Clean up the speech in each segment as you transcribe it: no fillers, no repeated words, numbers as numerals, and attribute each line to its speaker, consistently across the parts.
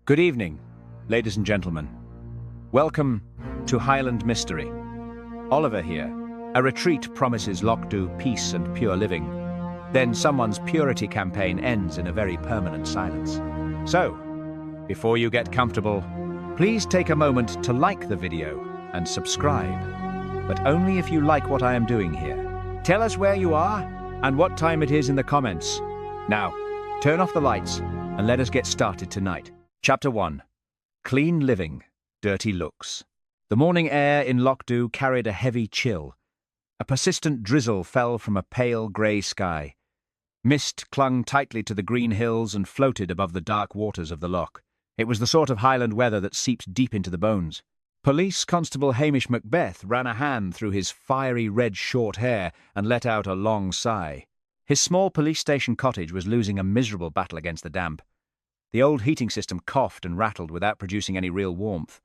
Speaker 1: Good evening, ladies and gentlemen. Welcome to Highland Mystery. Oliver here. A retreat promises Lochs peace and pure living. Then someone's purity campaign ends in a very permanent silence. So, before you get comfortable, please take a moment to like the video and subscribe. But only if you like what I am doing here. Tell us where you are and what time it is in the comments. Now, turn off the lights and let us get started tonight. Chapter 1. Clean Living, Dirty Looks. The morning air in Lochs carried a heavy chill. A persistent drizzle fell from a pale grey sky. Mist clung tightly to the green hills and floated above the dark waters of the loch. It was the sort of Highland weather that seeps deep into the bones. Police Constable Hamish Macbeth ran a hand through his fiery red short hair and let out a long sigh. His small police station cottage was losing a miserable battle against the damp. The old heating system coughed and rattled without producing any real warmth.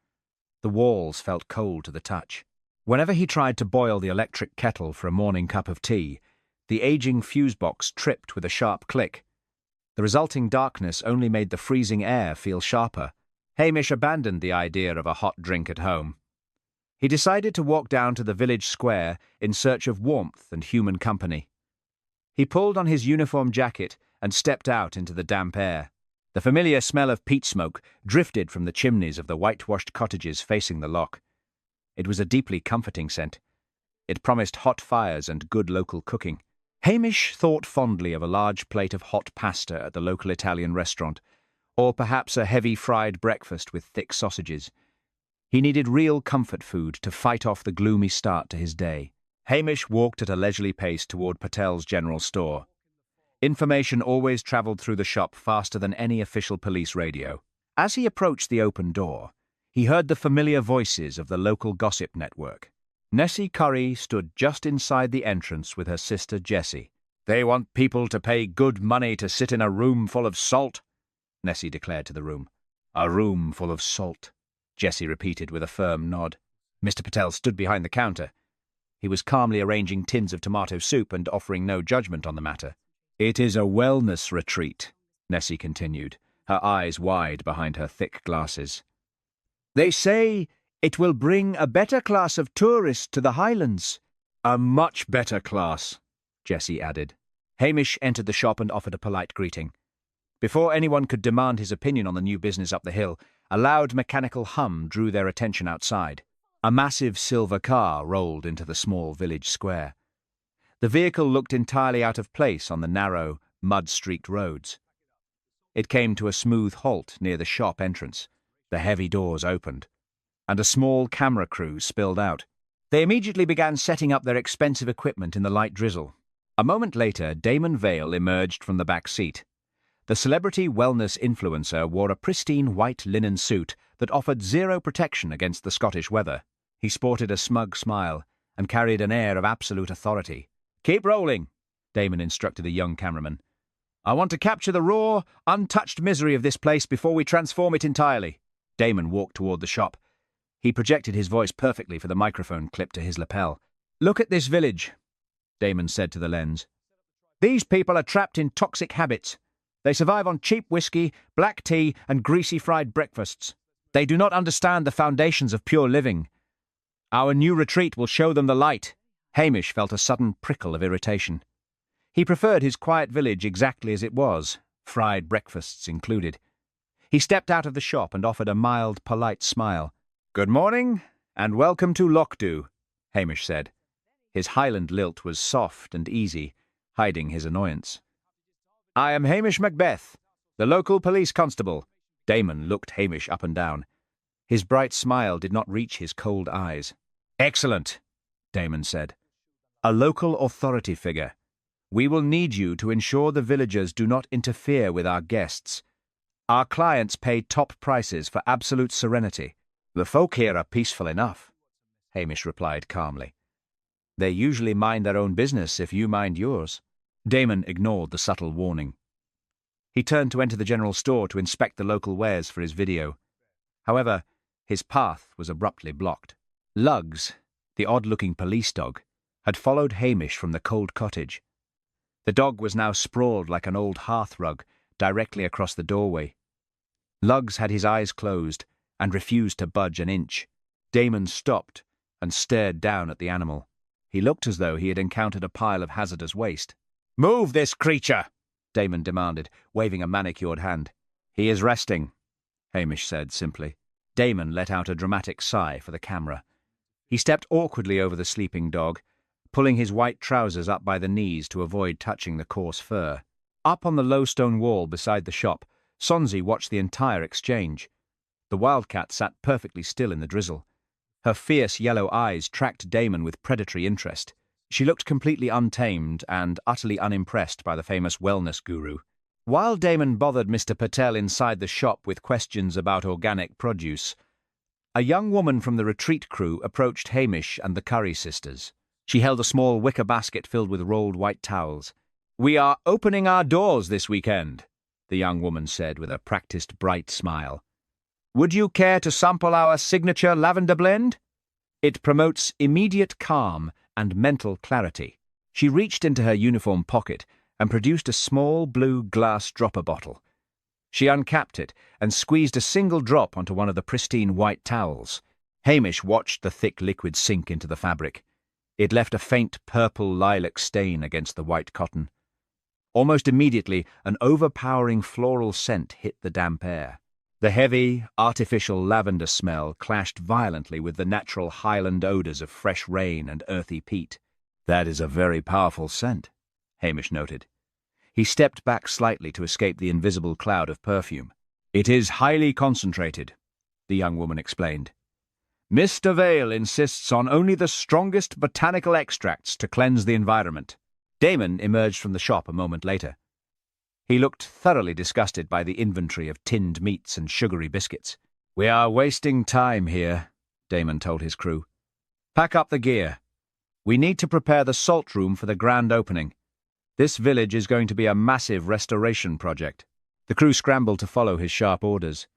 Speaker 1: The walls felt cold to the touch. Whenever he tried to boil the electric kettle for a morning cup of tea, the aging fuse box tripped with a sharp click. The resulting darkness only made the freezing air feel sharper. Hamish abandoned the idea of a hot drink at home. He decided to walk down to the village square in search of warmth and human company. He pulled on his uniform jacket and stepped out into the damp air. The familiar smell of peat smoke drifted from the chimneys of the whitewashed cottages facing the loch. It was a deeply comforting scent. It promised hot fires and good local cooking. Hamish thought fondly of a large plate of hot pasta at the local Italian restaurant, or perhaps a heavy fried breakfast with thick sausages. He needed real comfort food to fight off the gloomy start to his day. Hamish walked at a leisurely pace toward Patel's general store. Information always travelled through the shop faster than any official police radio. As he approached the open door, he heard the familiar voices of the local gossip network. Nessie Curry stood just inside the entrance with her sister Jessie. "They want people to pay good money to sit in a room full of salt," Nessie declared to the room. "A room full of salt," Jessie repeated with a firm nod. Mr. Patel stood behind the counter. He was calmly arranging tins of tomato soup and offering no judgment on the matter. "It is a wellness retreat," Nessie continued, her eyes wide behind her thick glasses. "They say it will bring a better class of tourists to the Highlands." "A much better class," Jessie added. Hamish entered the shop and offered a polite greeting. Before anyone could demand his opinion on the new business up the hill, a loud mechanical hum drew their attention outside. A massive silver car rolled into the small village square. The vehicle looked entirely out of place on the narrow, mud-streaked roads. It came to a smooth halt near the shop entrance. The heavy doors opened, and a small camera crew spilled out. They immediately began setting up their expensive equipment in the light drizzle. A moment later, Damon Vale emerged from the back seat. The celebrity wellness influencer wore a pristine white linen suit that offered zero protection against the Scottish weather. He sported a smug smile and carried an air of absolute authority. "Keep rolling," Damon instructed a young cameraman. "I want to capture the raw, untouched misery of this place before we transform it entirely." Damon walked toward the shop. He projected his voice perfectly for the microphone clipped to his lapel. "Look at this village," Damon said to the lens. "These people are trapped in toxic habits. They survive on cheap whiskey, black tea, and greasy fried breakfasts. They do not understand the foundations of pure living. Our new retreat will show them the light." Hamish felt a sudden prickle of irritation. He preferred his quiet village exactly as it was, fried breakfasts included. He stepped out of the shop and offered a mild, polite smile. "Good morning, and welcome to Lochs," Hamish said. His Highland lilt was soft and easy, hiding his annoyance. "I am Hamish Macbeth, the local police constable." Damon looked Hamish up and down. His bright smile did not reach his cold eyes. "Excellent," Damon said. "A local authority figure. We will need you to ensure the villagers do not interfere with our guests. Our clients pay top prices for absolute serenity." "The folk here are peaceful enough," Hamish replied calmly. "They usually mind their own business if you mind yours." Damon ignored the subtle warning. He turned to enter the general store to inspect the local wares for his video. However, his path was abruptly blocked. Lugs, the odd-looking police dog, had followed Hamish from the cold cottage. The dog was now sprawled like an old hearth rug, directly across the doorway. Lugs had his eyes closed and refused to budge an inch. Damon stopped and stared down at the animal. He looked as though he had encountered a pile of hazardous waste. "Move this creature!" Damon demanded, waving a manicured hand. "He is resting," Hamish said simply. Damon let out a dramatic sigh for the camera. He stepped awkwardly over the sleeping dog, pulling his white trousers up by the knees to avoid touching the coarse fur. Up on the low stone wall beside the shop, Sonsie watched the entire exchange. The wildcat sat perfectly still in the drizzle. Her fierce yellow eyes tracked Damon with predatory interest. She looked completely untamed and utterly unimpressed by the famous wellness guru. While Damon bothered Mr. Patel inside the shop with questions about organic produce, a young woman from the retreat crew approached Hamish and the Curry sisters. She held a small wicker basket filled with rolled white towels. "We are opening our doors this weekend," the young woman said with a practiced bright smile. "Would you care to sample our signature lavender blend? It promotes immediate calm and mental clarity." She reached into her uniform pocket and produced a small blue glass dropper bottle. She uncapped it and squeezed a single drop onto one of the pristine white towels. Hamish watched the thick liquid sink into the fabric. It left a faint purple lilac stain against the white cotton. Almost immediately, an overpowering floral scent hit the damp air. The heavy, artificial lavender smell clashed violently with the natural Highland odours of fresh rain and earthy peat. "That is a very powerful scent," Hamish noted. He stepped back slightly to escape the invisible cloud of perfume. "It is highly concentrated," the young woman explained. "Mr. Vale insists on only the strongest botanical extracts to cleanse the environment." Damon emerged from the shop a moment later. He looked thoroughly disgusted by the inventory of tinned meats and sugary biscuits. "We are wasting time here," Damon told his crew. "Pack up the gear. We need to prepare the salt room for the grand opening. This village is going to be a massive restoration project." The crew scrambled to follow his sharp orders.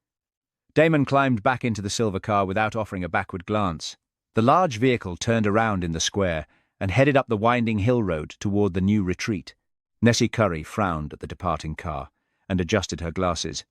Speaker 1: Damon climbed back into the silver car without offering a backward glance. The large vehicle turned around in the square and headed up the winding hill road toward the new retreat. Nessie Curry frowned at the departing car and adjusted her glasses.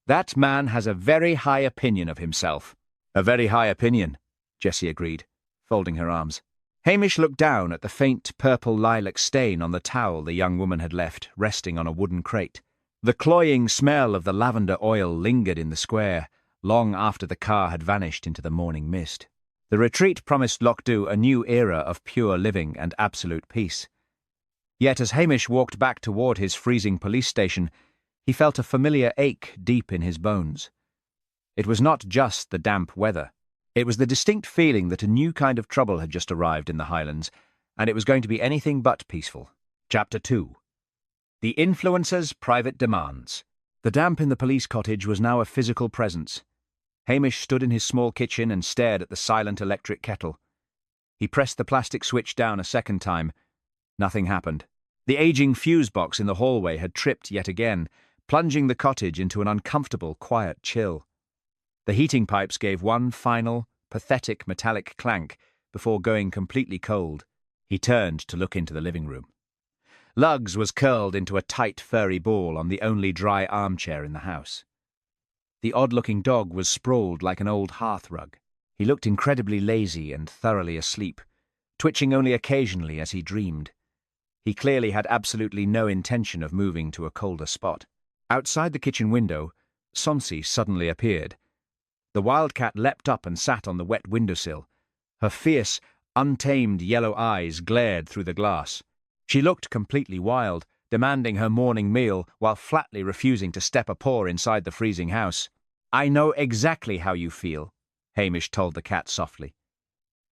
Speaker 1: "That man has a very high opinion of himself." "A very high opinion," Jessie agreed, folding her arms. Hamish looked down at the faint purple lilac stain on the towel the young woman had left, resting on a wooden crate. The cloying smell of the lavender oil lingered in the square, long after the car had vanished into the morning mist. The retreat promised Lochs a new era of pure living and absolute peace. Yet as Hamish walked back toward his freezing police station, he felt a familiar ache deep in his bones. It was not just the damp weather. It was the distinct feeling that a new kind of trouble had just arrived in the Highlands, and it was going to be anything but peaceful. Chapter 2. The Influencer's Private Demands. The damp in the police cottage was now a physical presence. Hamish stood in his small kitchen and stared at the silent electric kettle. He pressed the plastic switch down a second time. Nothing happened. The aging fuse box in the hallway had tripped yet again, plunging the cottage into an uncomfortable, quiet chill. The heating pipes gave one final, pathetic metallic clank before going completely cold. He turned to look into the living room. Lugs was curled into a tight, furry ball on the only dry armchair in the house. The odd-looking dog was sprawled like an old hearth rug. He looked incredibly lazy and thoroughly asleep, twitching only occasionally as he dreamed. He clearly had absolutely no intention of moving to a colder spot. Outside the kitchen window, Sonsie suddenly appeared. The wildcat leapt up and sat on the wet windowsill. Her fierce, untamed yellow eyes glared through the glass. She looked completely wild, demanding her morning meal while flatly refusing to step a paw inside the freezing house. "I know exactly how you feel," Hamish told the cat softly.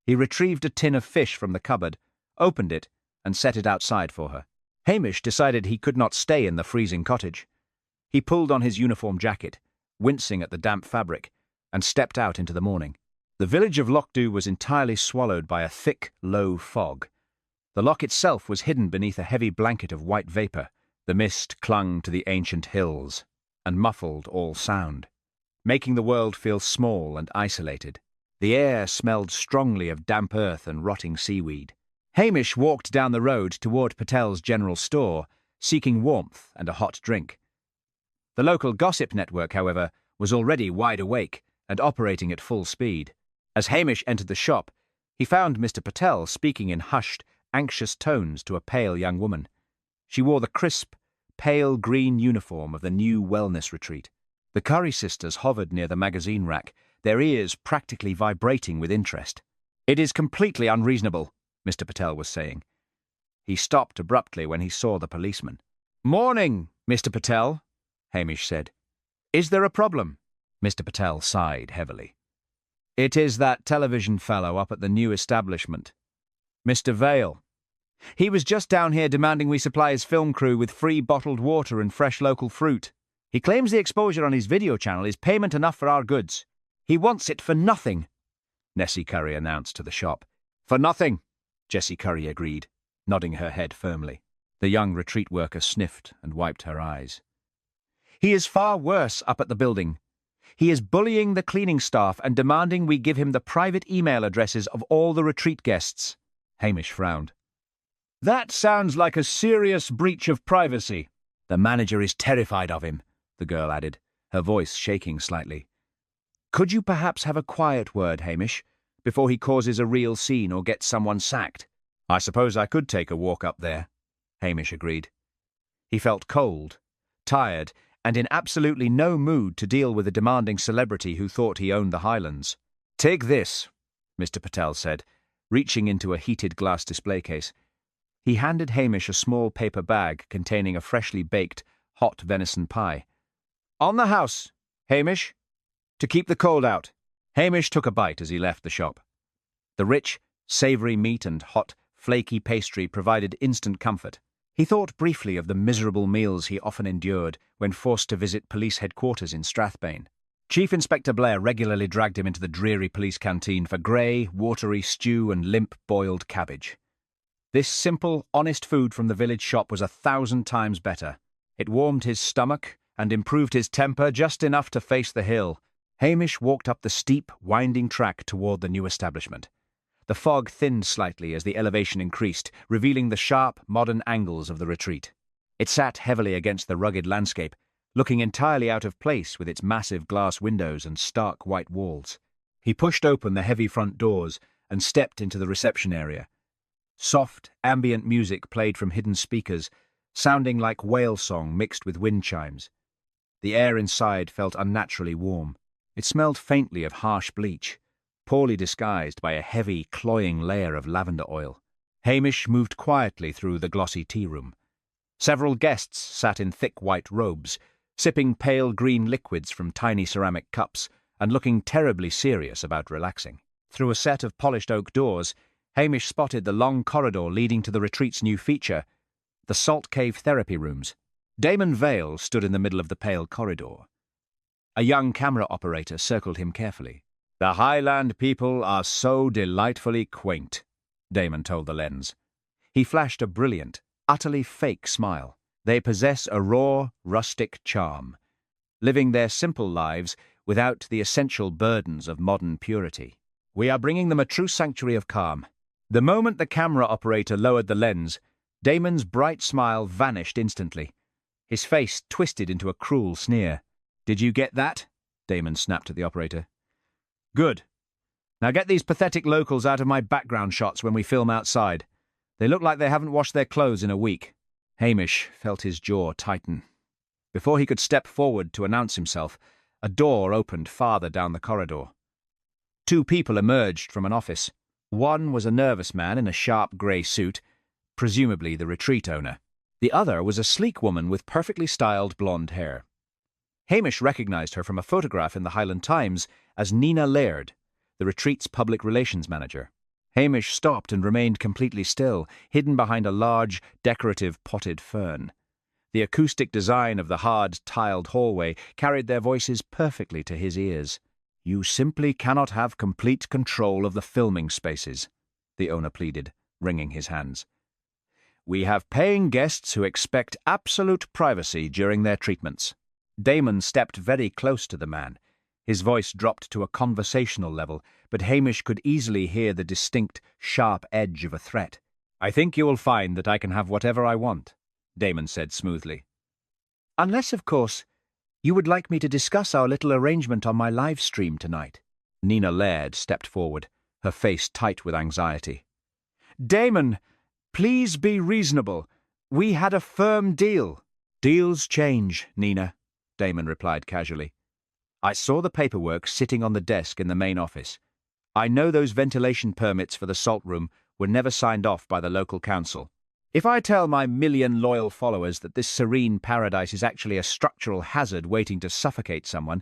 Speaker 1: He retrieved a tin of fish from the cupboard, opened it, and set it outside for her. Hamish decided he could not stay in the freezing cottage. He pulled on his uniform jacket, wincing at the damp fabric, and stepped out into the morning. The village of Lochs was entirely swallowed by a thick, low fog. The loch itself was hidden beneath a heavy blanket of white vapour. The mist clung to the ancient hills and muffled all sound, making the world feel small and isolated. The air smelled strongly of damp earth and rotting seaweed. Hamish walked down the road toward Patel's general store, seeking warmth and a hot drink. The local gossip network, however, was already wide awake and operating at full speed. As Hamish entered the shop, he found Mr. Patel speaking in hushed, anxious tones to a pale young woman. She wore the crisp, pale green uniform of the new wellness retreat. The Curry sisters hovered near the magazine rack, their ears practically vibrating with interest. "It is completely unreasonable," Mr. Patel was saying. He stopped abruptly when he saw the policeman. "Morning, Mr. Patel," Hamish said. "Is there a problem?" Mr. Patel sighed heavily. "It is that television fellow up at the new establishment, Mr. Vale. He was just down here demanding we supply his film crew with free bottled water and fresh local fruit. He claims the exposure on his video channel is payment enough for our goods. He wants it for nothing," Nessie Curry announced to the shop. "For nothing," Jessie Curry agreed, nodding her head firmly. The young retreat worker sniffed and wiped her eyes. "He is far worse up at the building. He is bullying the cleaning staff and demanding we give him the private email addresses of all the retreat guests." Hamish frowned. "That sounds like a serious breach of privacy." "The manager is terrified of him," the girl added, her voice shaking slightly. "Could you perhaps have a quiet word, Hamish, before he causes a real scene or gets someone sacked?" "I suppose I could take a walk up there," Hamish agreed. He felt cold, tired, and in absolutely no mood to deal with a demanding celebrity who thought he owned the Highlands. "Take this," Mr. Patel said, reaching into a heated glass display case. He handed Hamish a small paper bag containing a freshly baked, hot venison pie. "On the house, Hamish, to keep the cold out." Hamish took a bite as he left the shop. The rich, savoury meat and hot, flaky pastry provided instant comfort. He thought briefly of the miserable meals he often endured when forced to visit police headquarters in Strathbane. Chief Inspector Blair regularly dragged him into the dreary police canteen for grey, watery stew and limp boiled cabbage. This simple, honest food from the village shop was 1,000 times better. It warmed his stomach and improved his temper just enough to face the hill. Hamish walked up the steep, winding track toward the new establishment. The fog thinned slightly as the elevation increased, revealing the sharp, modern angles of the retreat. It sat heavily against the rugged landscape, looking entirely out of place with its massive glass windows and stark white walls. He pushed open the heavy front doors and stepped into the reception area. Soft, ambient music played from hidden speakers, sounding like whale song mixed with wind chimes. The air inside felt unnaturally warm. It smelled faintly of harsh bleach, poorly disguised by a heavy, cloying layer of lavender oil. Hamish moved quietly through the glossy tea room. Several guests sat in thick white robes, sipping pale green liquids from tiny ceramic cups and looking terribly serious about relaxing. Through a set of polished oak doors, Hamish spotted the long corridor leading to the retreat's new feature, the Salt Cave Therapy Rooms. Damon Vale stood in the middle of the pale corridor. A young camera operator circled him carefully. "The Highland people are so delightfully quaint," Damon told the lens. He flashed a brilliant, utterly fake smile. "They possess a raw, rustic charm, living their simple lives without the essential burdens of modern purity. We are bringing them a true sanctuary of calm." The moment the camera operator lowered the lens, Damon's bright smile vanished instantly. His face twisted into a cruel sneer. "Did you get that?" Damon snapped at the operator. "Good. Now get these pathetic locals out of my background shots when we film outside. They look like they haven't washed their clothes in a week." Hamish felt his jaw tighten. Before he could step forward to announce himself, a door opened farther down the corridor. Two people emerged from an office. One was a nervous man in a sharp grey suit, presumably the retreat owner. The other was a sleek woman with perfectly styled blonde hair. Hamish recognised her from a photograph in the Highland Times as Nina Laird, the retreat's public relations manager. Hamish stopped and remained completely still, hidden behind a large, decorative potted fern. The acoustic design of the hard, tiled hallway carried their voices perfectly to his ears. "You simply cannot have complete control of the filming spaces," the owner pleaded, wringing his hands. "We have paying guests who expect absolute privacy during their treatments." Damon stepped very close to the man. His voice dropped to a conversational level, but Hamish could easily hear the distinct, sharp edge of a threat. "I think you will find that I can have whatever I want," Damon said smoothly. "Unless, of course, You would like me to discuss our little arrangement on my live stream tonight? Nina Laird stepped forward, her face tight with anxiety. Damon, please be reasonable. We had a firm deal. Deals change, Nina, Damon replied casually. I saw the paperwork sitting on the desk in the main office. I know those ventilation permits for the salt room were never signed off by the local council. If I tell my million loyal followers that this serene paradise is actually a structural hazard waiting to suffocate someone,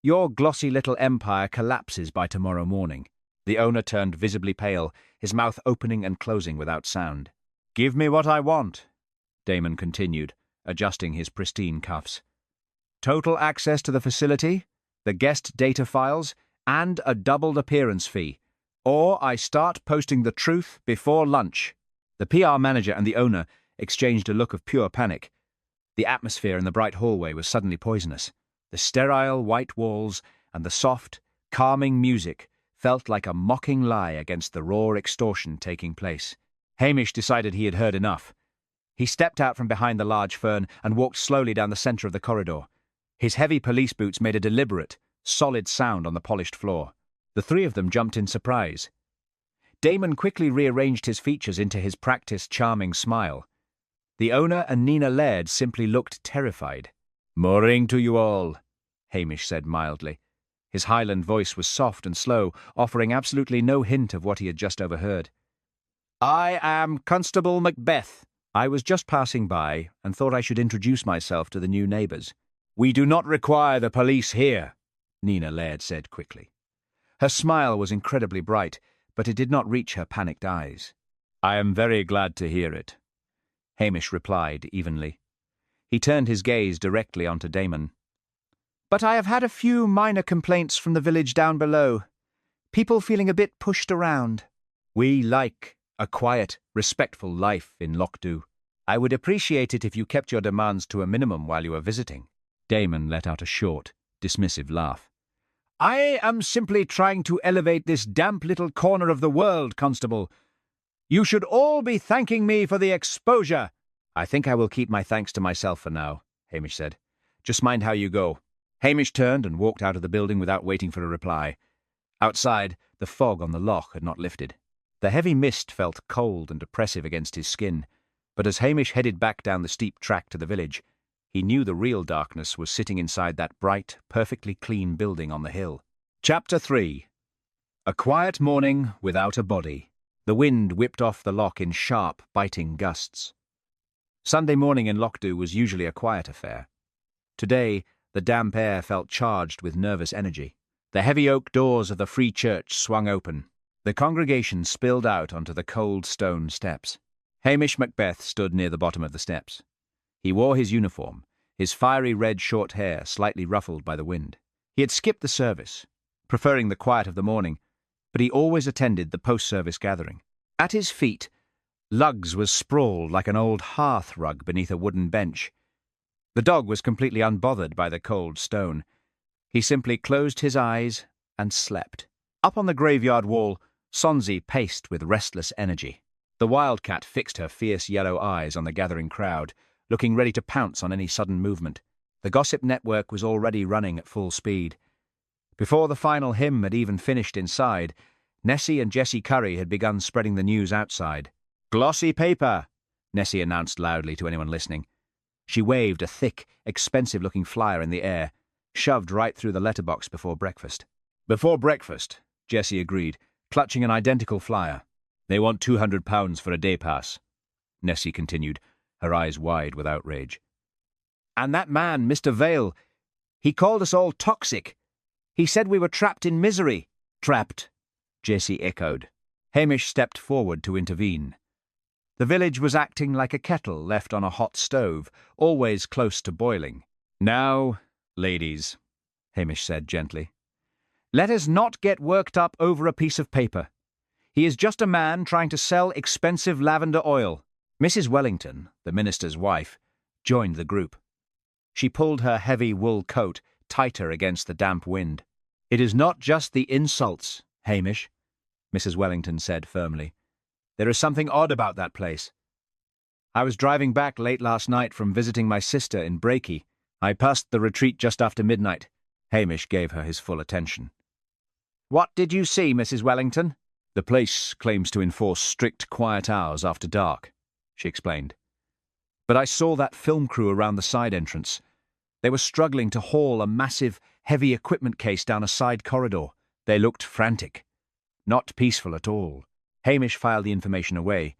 Speaker 1: your glossy little empire collapses by tomorrow morning. The owner turned visibly pale, his mouth opening and closing without sound. Give me what I want, Damon continued, adjusting his pristine cuffs. Total access to the facility, the guest data files, and a doubled appearance fee. Or I start posting the truth before lunch. The PR manager and the owner exchanged a look of pure panic. The atmosphere in the bright hallway was suddenly poisonous. The sterile white walls and the soft, calming music felt like a mocking lie against the raw extortion taking place. Hamish decided he had heard enough. He stepped out from behind the large fern and walked slowly down the centre of the corridor. His heavy police boots made a deliberate, solid sound on the polished floor. The three of them jumped in surprise. Damon quickly rearranged his features into his practiced, charming smile. The owner and Nina Laird simply looked terrified. Morning to you all, Hamish said mildly. His Highland voice was soft and slow, offering absolutely no hint of what he had just overheard. I am Constable Macbeth. I was just passing by and thought I should introduce myself to the new neighbours. We do not require the police here, Nina Laird said quickly. Her smile was incredibly bright, but it did not reach her panicked eyes. I am very glad to hear it, Hamish replied evenly. He turned his gaze directly onto Damon. But I have had a few minor complaints from the village down below. People feeling a bit pushed around. We like a quiet, respectful life in Lochs. I would appreciate it if you kept your demands to a minimum while you are visiting. Damon let out a short, dismissive laugh. I am simply trying to elevate this damp little corner of the world, Constable. You should all be thanking me for the exposure. I think I will keep my thanks to myself for now, Hamish said. Just mind how you go. Hamish turned and walked out of the building without waiting for a reply. Outside, the fog on the loch had not lifted. The heavy mist felt cold and oppressive against his skin, but as Hamish headed back down the steep track to the village, he knew the real darkness was sitting inside that bright, perfectly clean building on the hill. Chapter 3. A quiet morning without a body. The wind whipped off the loch in sharp, biting gusts. Sunday morning in Lochs was usually a quiet affair. Today, the damp air felt charged with nervous energy. The heavy oak doors of the Free Church swung open. The congregation spilled out onto the cold stone steps. Hamish Macbeth stood near the bottom of the steps. He wore his uniform, his fiery red short hair slightly ruffled by the wind. He had skipped the service, preferring the quiet of the morning, but he always attended the post-service gathering. At his feet, Lugs was sprawled like an old hearth rug beneath a wooden bench. The dog was completely unbothered by the cold stone. He simply closed his eyes and slept. Up on the graveyard wall, Sonsie paced with restless energy. The wildcat fixed her fierce yellow eyes on the gathering crowd, looking ready to pounce on any sudden movement. The gossip network was already running at full speed. Before the final hymn had even finished inside, Nessie and Jessie Curry had begun spreading the news outside. Glossy paper, Nessie announced loudly to anyone listening. She waved a thick, expensive-looking flyer in the air, shoved right through the letterbox before breakfast. Before breakfast, Jessie agreed, clutching an identical flyer. They want £200 for a day pass, Nessie continued, her eyes wide with outrage. And that man, Mr. Vale, he called us all toxic. He said we were trapped in misery. Trapped, Jessie echoed. Hamish stepped forward to intervene. The village was acting like a kettle left on a hot stove, always close to boiling. Now, ladies, Hamish said gently, let us not get worked up over a piece of paper. He is just a man trying to sell expensive lavender oil. Mrs. Wellington, the minister's wife, joined the group. She pulled her heavy wool coat tighter against the damp wind. It is not just the insults, Hamish, Mrs. Wellington said firmly. There is something odd about that place. I was driving back late last night from visiting my sister in Brakey. I passed the retreat just after midnight. Hamish gave her his full attention. What did you see, Mrs. Wellington? The place claims to enforce strict quiet hours after dark, she explained. But I saw that film crew around the side entrance. They were struggling to haul a massive, heavy equipment case down a side corridor. They looked frantic. Not peaceful at all. Hamish filed the information away.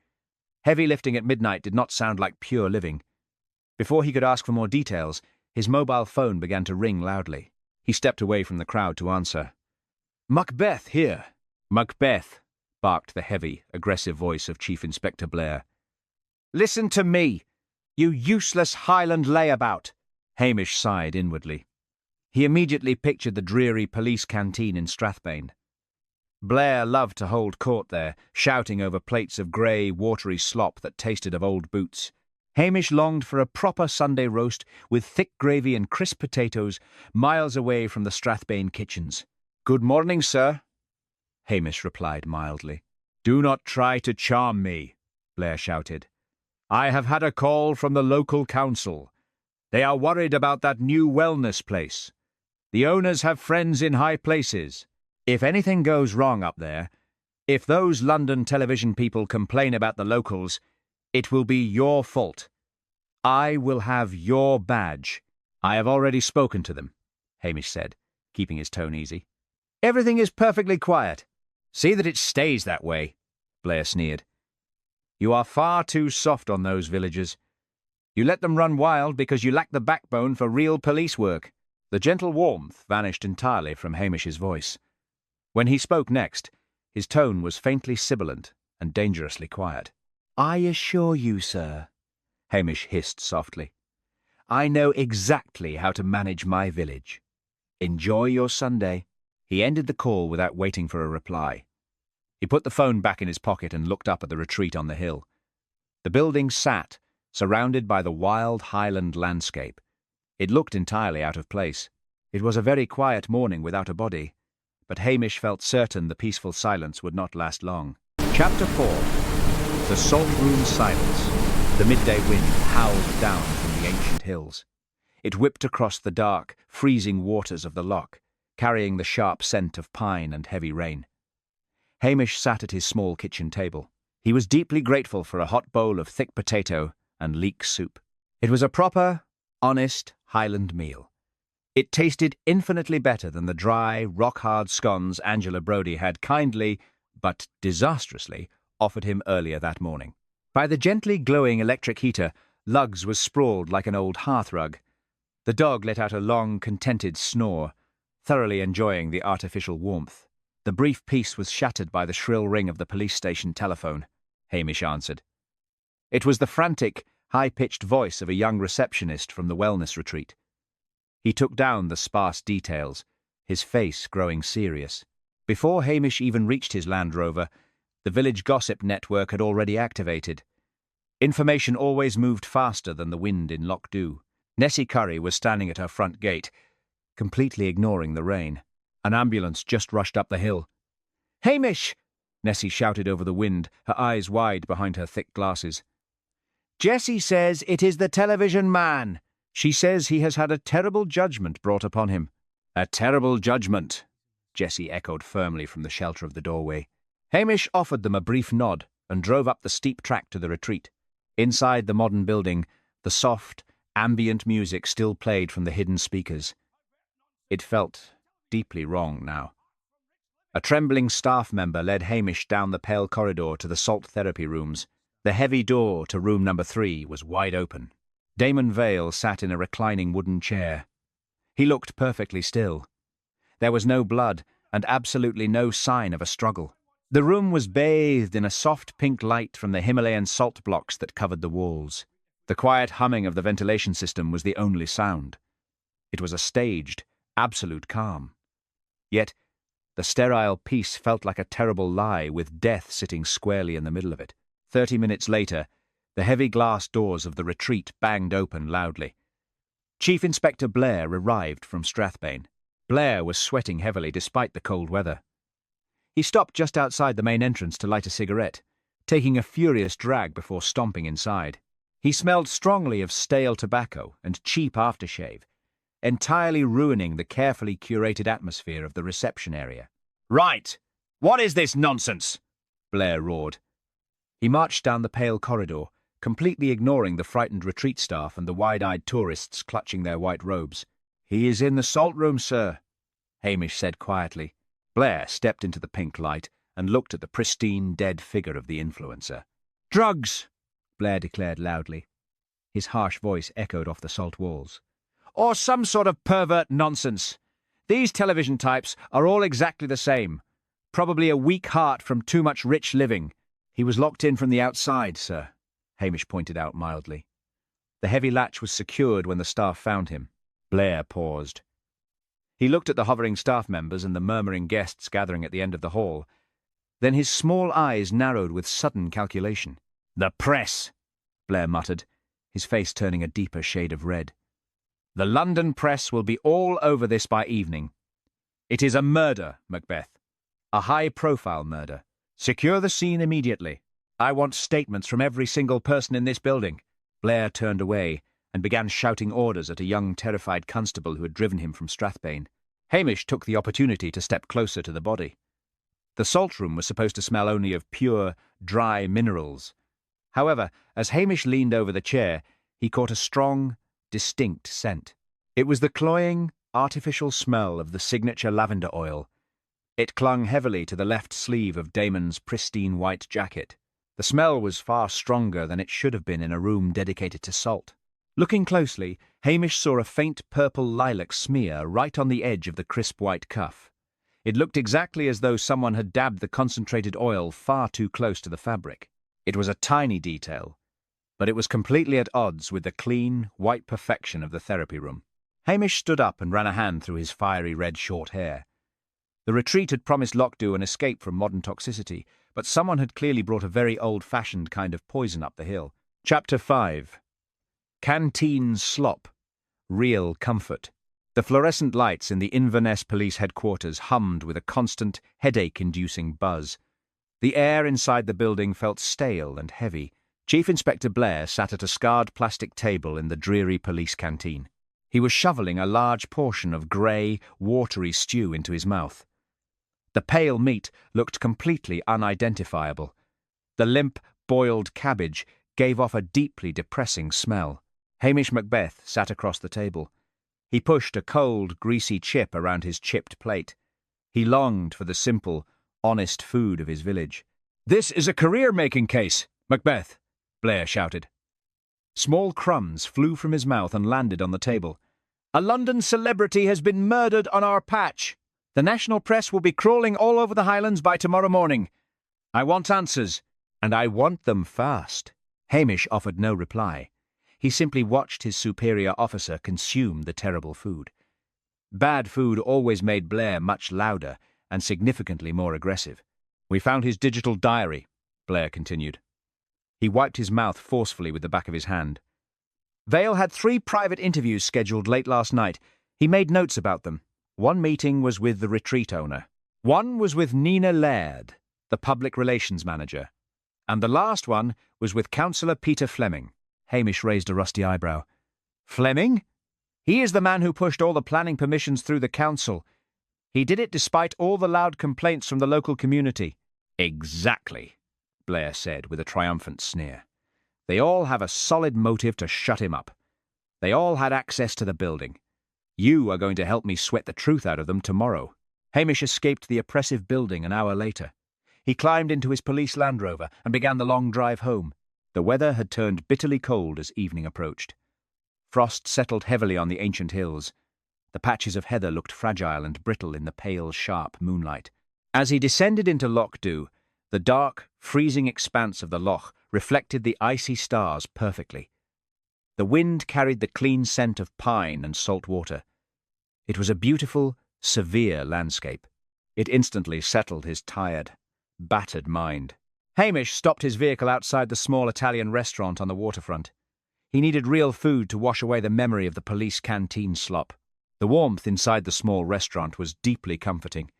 Speaker 1: Heavy lifting at midnight did not sound like pure living. Before he could ask for more details, his mobile phone began to ring loudly. He stepped away from the crowd to answer. Macbeth here. Macbeth, barked the heavy, aggressive voice of Chief Inspector Blair. Listen to me, you useless Highland layabout. Hamish sighed inwardly. He immediately pictured the dreary police canteen in Strathbane. Blair loved to hold court there, shouting over plates of grey, watery slop that tasted of old boots. Hamish longed for a proper Sunday roast with thick gravy and crisp potatoes, miles away from the Strathbane kitchens. Good morning, sir, Hamish replied mildly. Do not try to charm me, Blair shouted. I have had a call from the local council. They are worried about that new wellness place. The owners have friends in high places. If anything goes wrong up there, if those London television people complain about the locals, it will be your fault. I will have your badge. I have already spoken to them, Hamish said, keeping his tone easy. Everything is perfectly quiet. See that it stays that way, Blair sneered. You are far too soft on those villagers. You let them run wild because you lack the backbone for real police work. The gentle warmth vanished entirely from Hamish's voice. When he spoke next, his tone was faintly sibilant and dangerously quiet. I assure you, sir, Hamish hissed softly, I know exactly how to manage my village. Enjoy your Sunday. He ended the call without waiting for a reply. He put the phone back in his pocket and looked up at the retreat on the hill. The building sat, surrounded by the wild Highland landscape. It looked entirely out of place. It was a very quiet morning without a body, but Hamish felt certain the peaceful silence would not last long. Chapter 4. The salt room silence. The midday wind howled down from the ancient hills. It whipped across the dark, freezing waters of the loch, carrying the sharp scent of pine and heavy rain. Hamish sat at his small kitchen table. He was deeply grateful for a hot bowl of thick potato and leek soup. It was a proper, honest Highland meal. It tasted infinitely better than the dry, rock-hard scones Angela Brodie had kindly, but disastrously, offered him earlier that morning. By the gently glowing electric heater, Lugs was sprawled like an old hearthrug. The dog let out a long, contented snore, thoroughly enjoying the artificial warmth. The brief peace was shattered by the shrill ring of the police station telephone, Hamish answered. It was the frantic, high-pitched voice of a young receptionist from the wellness retreat. He took down the sparse details, his face growing serious. Before Hamish even reached his Land Rover, the village gossip network had already activated. Information always moved faster than the wind in Loch Dhu. Nessie Curry was standing at her front gate, completely ignoring the rain. An ambulance just rushed up the hill. "Hamish!" Nessie shouted over the wind, her eyes wide behind her thick glasses. "Jessie says it is the television man. She says he has had a terrible judgment brought upon him." "A terrible judgment," Jessie echoed firmly from the shelter of the doorway. Hamish offered them a brief nod and drove up the steep track to the retreat. Inside the modern building, the soft, ambient music still played from the hidden speakers. It felt deeply wrong now. A trembling staff member led Hamish down the pale corridor to the salt therapy rooms. The heavy door to room number 3 was wide open. Damon Vale sat in a reclining wooden chair. He looked perfectly still. There was no blood and absolutely no sign of a struggle. The room was bathed in a soft pink light from the Himalayan salt blocks that covered the walls. The quiet humming of the ventilation system was the only sound. It was a staged, absolute calm. Yet the sterile peace felt like a terrible lie, with death sitting squarely in the middle of it. 30 minutes later, the heavy glass doors of the retreat banged open loudly. Chief Inspector Blair arrived from Strathbane. Blair was sweating heavily despite the cold weather. He stopped just outside the main entrance to light a cigarette, taking a furious drag before stomping inside. He smelled strongly of stale tobacco and cheap aftershave, entirely ruining the carefully curated atmosphere of the reception area. "Right! What is this nonsense?" Blair roared. He marched down the pale corridor, completely ignoring the frightened retreat staff and the wide-eyed tourists clutching their white robes. "He is in the salt room, sir," Hamish said quietly. Blair stepped into the pink light and looked at the pristine, dead figure of the influencer. "Drugs!" Blair declared loudly. His harsh voice echoed off the salt walls. "Or some sort of pervert nonsense. These television types are all exactly the same. Probably a weak heart from too much rich living." "He was locked in from the outside, sir," Hamish pointed out mildly. "The heavy latch was secured when the staff found him." Blair paused. He looked at the hovering staff members and the murmuring guests gathering at the end of the hall. Then his small eyes narrowed with sudden calculation. "The press," Blair muttered, his face turning a deeper shade of red. "The London press will be all over this by evening. It is a murder, Macbeth. A high-profile murder. Secure the scene immediately. I want statements from every single person in this building." Blair turned away and began shouting orders at a young, terrified constable who had driven him from Strathbane. Hamish took the opportunity to step closer to the body. The salt room was supposed to smell only of pure, dry minerals. However, as Hamish leaned over the chair, he caught a strong, distinct scent. It was the cloying, artificial smell of the signature lavender oil. It clung heavily to the left sleeve of Damon's pristine white jacket. The smell was far stronger than it should have been in a room dedicated to salt. Looking closely, Hamish saw a faint purple lilac smear right on the edge of the crisp white cuff. It looked exactly as though someone had dabbed the concentrated oil far too close to the fabric. It was a tiny detail, but it was completely at odds with the clean, white perfection of the therapy room. Hamish stood up and ran a hand through his fiery red short hair. The retreat had promised Lochs an escape from modern toxicity, but someone had clearly brought a very old-fashioned kind of poison up the hill. Chapter 5. Canteen Slop. Real comfort. The fluorescent lights in the Inverness police headquarters hummed with a constant, headache-inducing buzz. The air inside the building felt stale and heavy. Chief Inspector Blair sat at a scarred plastic table in the dreary police canteen. He was shoveling a large portion of grey, watery stew into his mouth. The pale meat looked completely unidentifiable. The limp, boiled cabbage gave off a deeply depressing smell. Hamish Macbeth sat across the table. He pushed a cold, greasy chip around his chipped plate. He longed for the simple, honest food of his village. "This is a career-making case, Macbeth," Blair shouted. Small crumbs flew from his mouth and landed on the table. "A London celebrity has been murdered on our patch. The national press will be crawling all over the Highlands by tomorrow morning. I want answers, and I want them fast." Hamish offered no reply. He simply watched his superior officer consume the terrible food. Bad food always made Blair much louder and significantly more aggressive. "We found his digital diary," Blair continued. He wiped his mouth forcefully with the back of his hand. "Vale had 3 private interviews scheduled late last night. He made notes about them. One meeting was with the retreat owner. One was with Nina Laird, the public relations manager. And the last one was with Councillor Peter Fleming." Hamish raised a rusty eyebrow. "Fleming? He is the man who pushed all the planning permissions through the council. He did it despite all the loud complaints from the local community." "Exactly," Blair said with a triumphant sneer. "They all have a solid motive to shut him up. They all had access to the building. You are going to help me sweat the truth out of them tomorrow." Hamish escaped the oppressive building an hour later. He climbed into his police Land Rover and began the long drive home. The weather had turned bitterly cold as evening approached. Frost settled heavily on the ancient hills. The patches of heather looked fragile and brittle in the pale, sharp moonlight. As he descended into Loch, the dark, freezing expanse of the loch reflected the icy stars perfectly. The wind carried the clean scent of pine and salt water. It was a beautiful, severe landscape. It instantly settled his tired, battered mind. Hamish stopped his vehicle outside the small Italian restaurant on the waterfront. He needed real food to wash away the memory of the police canteen slop. The warmth inside the small restaurant was deeply comforting.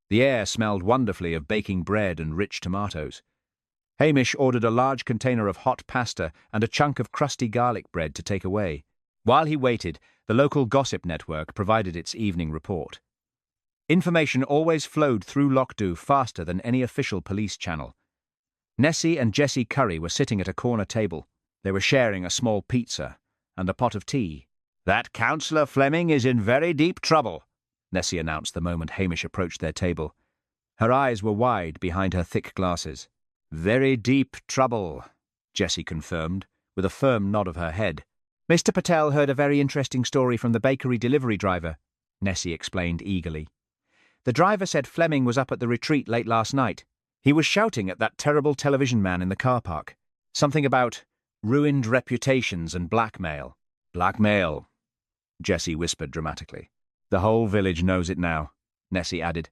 Speaker 1: The air smelled wonderfully of baking bread and rich tomatoes. Hamish ordered a large container of hot pasta and a chunk of crusty garlic bread to take away. While he waited, the local gossip network provided its evening report. Information always flowed through Lochs faster than any official police channel. Nessie and Jessie Curry were sitting at a corner table. They were sharing a small pizza and a pot of tea. "That Councillor Fleming is in very deep trouble," Nessie announced the moment Hamish approached their table. Her eyes were wide behind her thick glasses. "Very deep trouble," Jessie confirmed, with a firm nod of her head. "Mr. Patel heard a very interesting story from the bakery delivery driver," Nessie explained eagerly. "The driver said Fleming was up at the retreat late last night. He was shouting at that terrible television man in the car park. Something about ruined reputations and blackmail." "Blackmail," Jessie whispered dramatically. "The whole village knows it now," Nessie added.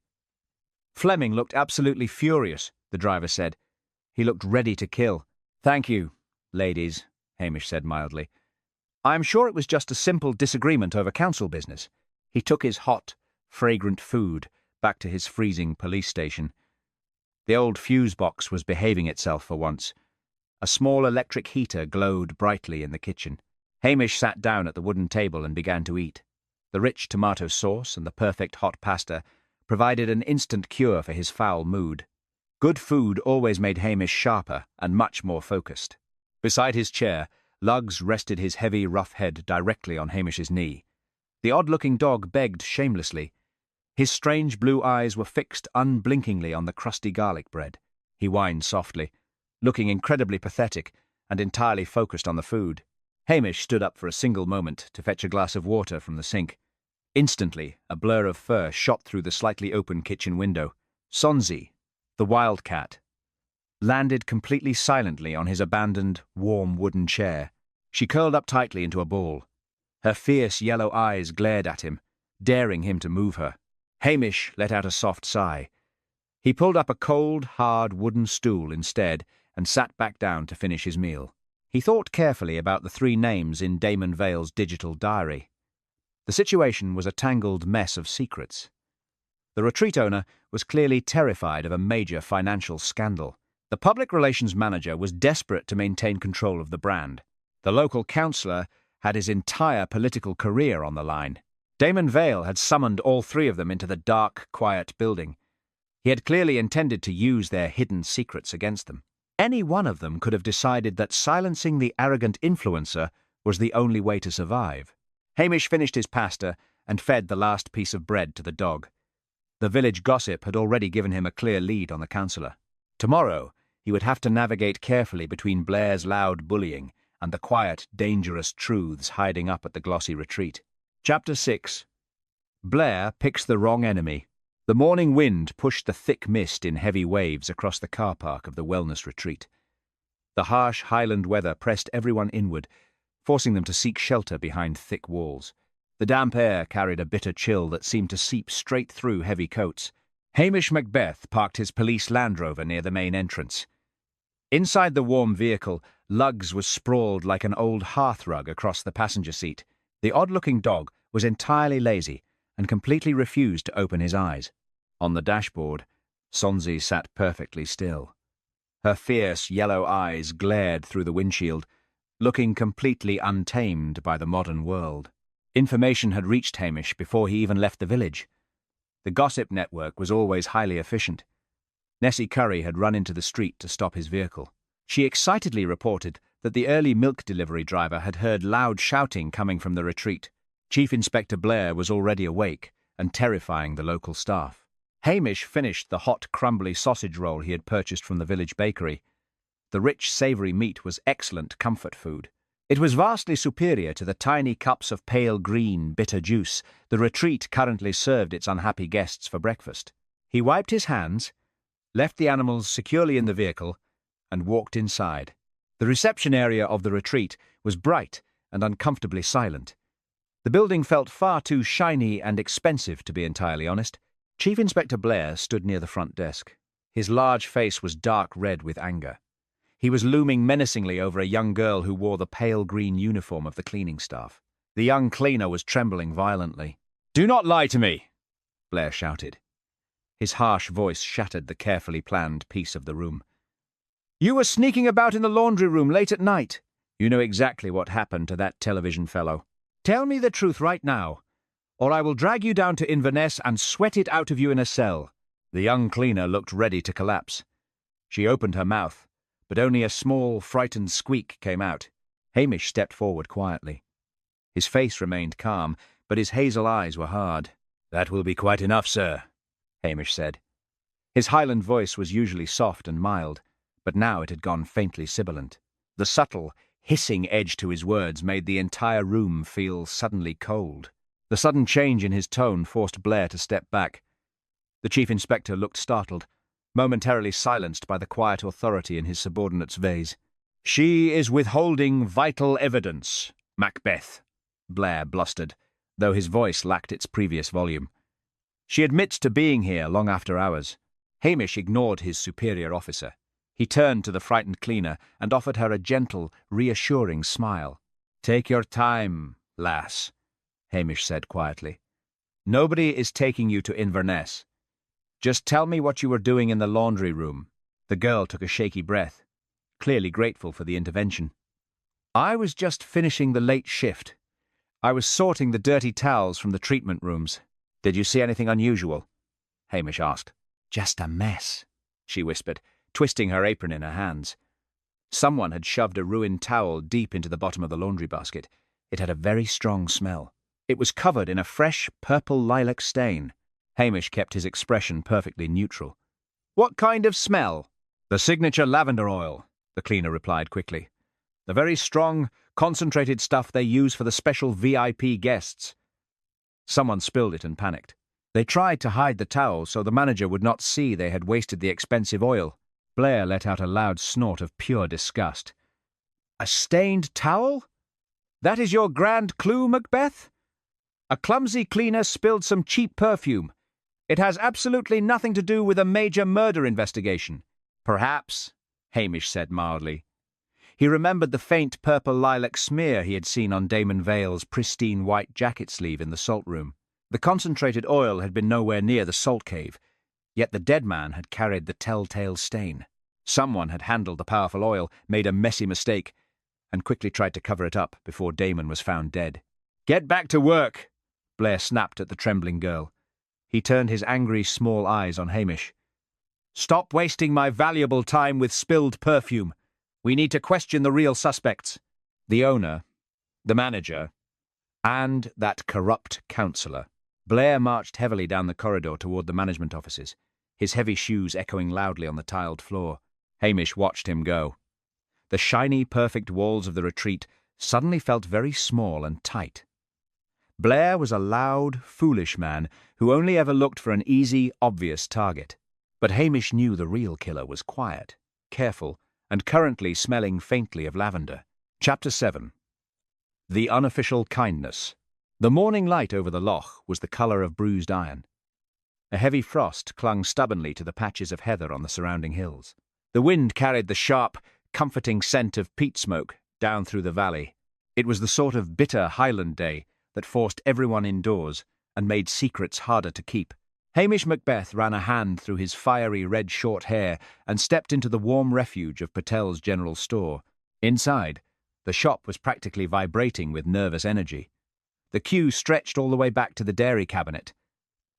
Speaker 1: "Fleming looked absolutely furious," the driver said. "He looked ready to kill." "Thank you, ladies," Hamish said mildly. "I am sure it was just a simple disagreement over council business." He took his hot, fragrant food back to his freezing police station. The old fuse box was behaving itself for once. A small electric heater glowed brightly in the kitchen. Hamish sat down at the wooden table and began to eat. The rich tomato sauce and the perfect hot pasta provided an instant cure for his foul mood. Good food always made Hamish sharper and much more focused. Beside his chair, Lugs rested his heavy, rough head directly on Hamish's knee. The odd-looking dog begged shamelessly. His strange blue eyes were fixed unblinkingly on the crusty garlic bread. He whined softly, looking incredibly pathetic and entirely focused on the food. Hamish stood up for a single moment to fetch a glass of water from the sink. Instantly, a blur of fur shot through the slightly open kitchen window. Sonsie, the wildcat, landed completely silently on his abandoned, warm wooden chair. She curled up tightly into a ball. Her fierce yellow eyes glared at him, daring him to move her. Hamish let out a soft sigh. He pulled up a cold, hard wooden stool instead and sat back down to finish his meal. He thought carefully about the 3 names in Damon Vale's digital diary. The situation was a tangled mess of secrets. The retreat owner was clearly terrified of a major financial scandal. The public relations manager was desperate to maintain control of the brand. The local councillor had his entire political career on the line. Damon Vale had summoned all 3 of them into the dark, quiet building. He had clearly intended to use their hidden secrets against them. Any one of them could have decided that silencing the arrogant influencer was the only way to survive. Hamish finished his pasta and fed the last piece of bread to the dog. The village gossip had already given him a clear lead on the councillor. Tomorrow, he would have to navigate carefully between Blair's loud bullying and the quiet, dangerous truths hiding up at the glossy retreat. Chapter 6. Blair picks the wrong enemy. The morning wind pushed the thick mist in heavy waves across the car park of the wellness retreat. The harsh Highland weather pressed everyone inward, forcing them to seek shelter behind thick walls. The damp air carried a bitter chill that seemed to seep straight through heavy coats. Hamish Macbeth parked his police Land Rover near the main entrance. Inside the warm vehicle, Lugs was sprawled like an old hearthrug across the passenger seat. The odd-looking dog was entirely lazy and completely refused to open his eyes. On the dashboard, Sonsie sat perfectly still. Her fierce yellow eyes glared through the windshield, looking completely untamed by the modern world. Information had reached Hamish before he even left the village. The gossip network was always highly efficient. Nessie Curry had run into the street to stop his vehicle. She excitedly reported that the early milk delivery driver had heard loud shouting coming from the retreat. Chief Inspector Blair was already awake and terrifying the local staff. Hamish finished the hot, crumbly sausage roll he had purchased from the village bakery. The rich, savoury meat was excellent comfort food. It was vastly superior to the tiny cups of pale green, bitter juice the retreat currently served its unhappy guests for breakfast. He wiped his hands, left the animals securely in the vehicle, and walked inside. The reception area of the retreat was bright and uncomfortably silent. The building felt far too shiny and expensive to be entirely honest. Chief Inspector Blair stood near the front desk. His large face was dark red with anger. He was looming menacingly over a young girl who wore the pale green uniform of the cleaning staff. The young cleaner was trembling violently. "Do not lie to me!" Blair shouted. His harsh voice shattered the carefully planned peace of the room. "You were sneaking about in the laundry room late at night. You know exactly what happened to that television fellow." Tell me the truth right now, or I will drag you down to Inverness and sweat it out of you in a cell." The young cleaner looked ready to collapse. She opened her mouth, but only a small, frightened squeak came out. Hamish stepped forward quietly. His face remained calm, but his hazel eyes were hard. "That will be quite enough, sir," Hamish said. His Highland voice was usually soft and mild, but now it had gone faintly sibilant. The subtle, hissing edge to his words made the entire room feel suddenly cold. The sudden change in his tone forced Blair to step back. The Chief Inspector looked startled, momentarily silenced by the quiet authority in his subordinate's vase. "She is withholding vital evidence, Macbeth," Blair blustered, though his voice lacked its previous volume. "She admits to being here long after hours." Hamish ignored his superior officer. He turned to the frightened cleaner and offered her a gentle, reassuring smile. "Take your time, lass," Hamish said quietly. "Nobody is taking you to Inverness. Just tell me what you were doing in the laundry room." The girl took a shaky breath, clearly grateful for the intervention. "I was just finishing the late shift. I was sorting the dirty towels from the treatment rooms." "Did you see anything unusual?" Hamish asked. "Just a mess," she whispered, twisting her apron in her hands. Someone had shoved a ruined towel deep into the bottom of the laundry basket. It had a very strong smell. It was covered in a fresh purple lilac stain. Hamish kept his expression perfectly neutral. "What kind of smell?" "The signature lavender oil," the cleaner replied quickly. "The very strong, concentrated stuff they use for the special VIP guests." Someone spilled it and panicked. They tried to hide the towel so the manager would not see they had wasted the expensive oil. Blair let out a loud snort of pure disgust. "A stained towel? That is your grand clue, Macbeth? A clumsy cleaner spilled some cheap perfume. It has absolutely nothing to do with a major murder investigation." "Perhaps," Hamish said mildly. He remembered the faint purple lilac smear he had seen on Damon Vale's pristine white jacket sleeve in the salt room. The concentrated oil had been nowhere near the salt cave, yet the dead man had carried the telltale stain. Someone had handled the powerful oil, made a messy mistake, and quickly tried to cover it up before Damon was found dead. "Get back to work," Blair snapped at the trembling girl. He turned his angry small eyes on Hamish. "Stop wasting my valuable time with spilled perfume. We need to question the real suspects. The owner, the manager, and that corrupt counsellor." Blair marched heavily down the corridor toward the management offices, his heavy shoes echoing loudly on the tiled floor. Hamish watched him go. The shiny, perfect walls of the retreat suddenly felt very small and tight. Blair was a loud, foolish man who only ever looked for an easy, obvious target. But Hamish knew the real killer was quiet, careful, and currently smelling faintly of lavender. Chapter 7. The Unofficial Kindness. The morning light over the loch was the colour of bruised iron. A heavy frost clung stubbornly to the patches of heather on the surrounding hills. The wind carried the sharp, comforting scent of peat smoke down through the valley. It was the sort of bitter Highland day that forced everyone indoors and made secrets harder to keep. Hamish Macbeth ran a hand through his fiery red short hair and stepped into the warm refuge of Patel's general store. Inside, the shop was practically vibrating with nervous energy. The queue stretched all the way back to the dairy cabinet.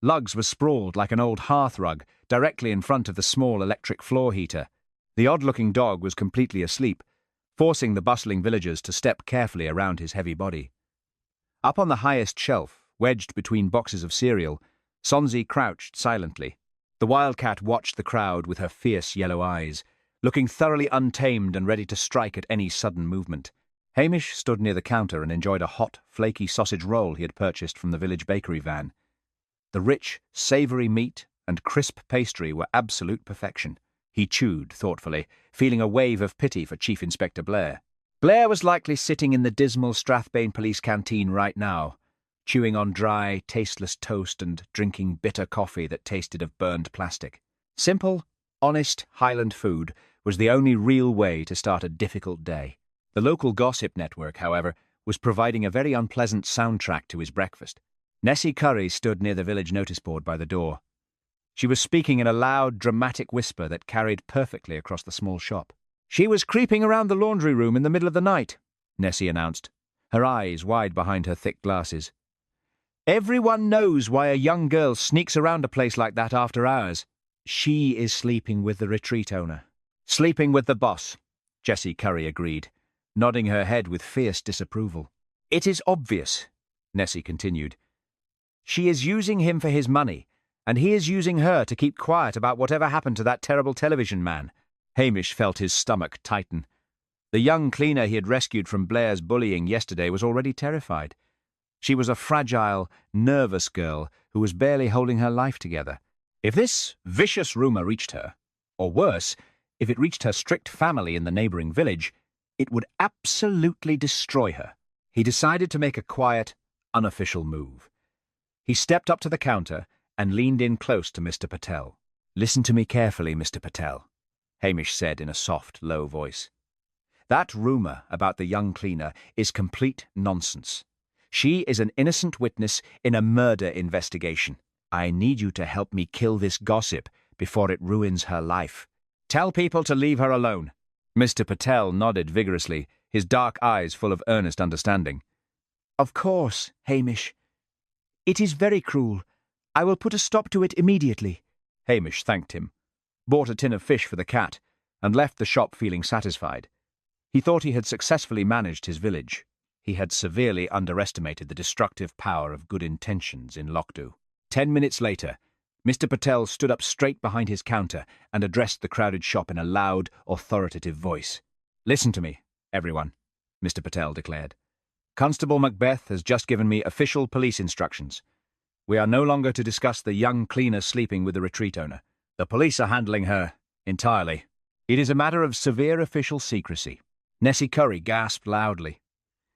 Speaker 1: Lugs were sprawled like an old hearth rug directly in front of the small electric floor heater. The odd-looking dog was completely asleep, forcing the bustling villagers to step carefully around his heavy body. Up on the highest shelf, wedged between boxes of cereal, Sonsie crouched silently. The wildcat watched the crowd with her fierce yellow eyes, looking thoroughly untamed and ready to strike at any sudden movement. Hamish stood near the counter and enjoyed a hot, flaky sausage roll he had purchased from the village bakery van. The rich, savoury meat and crisp pastry were absolute perfection. He chewed thoughtfully, feeling a wave of pity for Chief Inspector Blair. Blair was likely sitting in the dismal Strathbane police canteen right now, chewing on dry, tasteless toast and drinking bitter coffee that tasted of burned plastic. Simple, honest Highland food was the only real way to start a difficult day. The local gossip network, however, was providing a very unpleasant soundtrack to his breakfast. Nessie Curry stood near the village notice board by the door. She was speaking in a loud, dramatic whisper that carried perfectly across the small shop. "She was creeping around the laundry room in the middle of the night," Nessie announced. her eyes wide behind her thick glasses. "Everyone knows why a young girl sneaks around a place like that after hours. She is sleeping with the retreat owner." "Sleeping with the boss," Jessie Curry agreed, nodding her head with fierce disapproval. "It is obvious," Nessie continued. "She is using him for his money, and he is using her to keep quiet about whatever happened to that terrible television man." Hamish felt his stomach tighten. The young cleaner he had rescued from Blair's bullying yesterday was already terrified. She was a fragile, nervous girl who was barely holding her life together. If this vicious rumour reached her, or worse, if it reached her strict family in the neighbouring village, it would absolutely destroy her. He decided to make a quiet, unofficial move. He stepped up to the counter and leaned in close to Mr. Patel. "Listen to me carefully, Mr. Patel," Hamish said in a soft, low voice. "That rumour about the young cleaner is complete nonsense. She is an innocent witness in a murder investigation. I need you to help me kill this gossip before it ruins her life. Tell people to leave her alone." Mr. Patel nodded vigorously, his dark eyes full of earnest understanding. "Of course, Hamish. It is very cruel. I will put a stop to it immediately." Hamish thanked him, bought a tin of fish for the cat, and left the shop feeling satisfied. He thought he had successfully managed his village. He had severely underestimated the destructive power of good intentions in Lochs. 10 minutes later, Mr. Patel stood up straight behind his counter and addressed the crowded shop in a loud, authoritative voice. "Listen to me, everyone," Mr. Patel declared. "Constable Macbeth has just given me official police instructions. We are no longer to discuss the young cleaner sleeping with the retreat owner. The police are handling her entirely. It is a matter of severe official secrecy." Nessie Curry gasped loudly.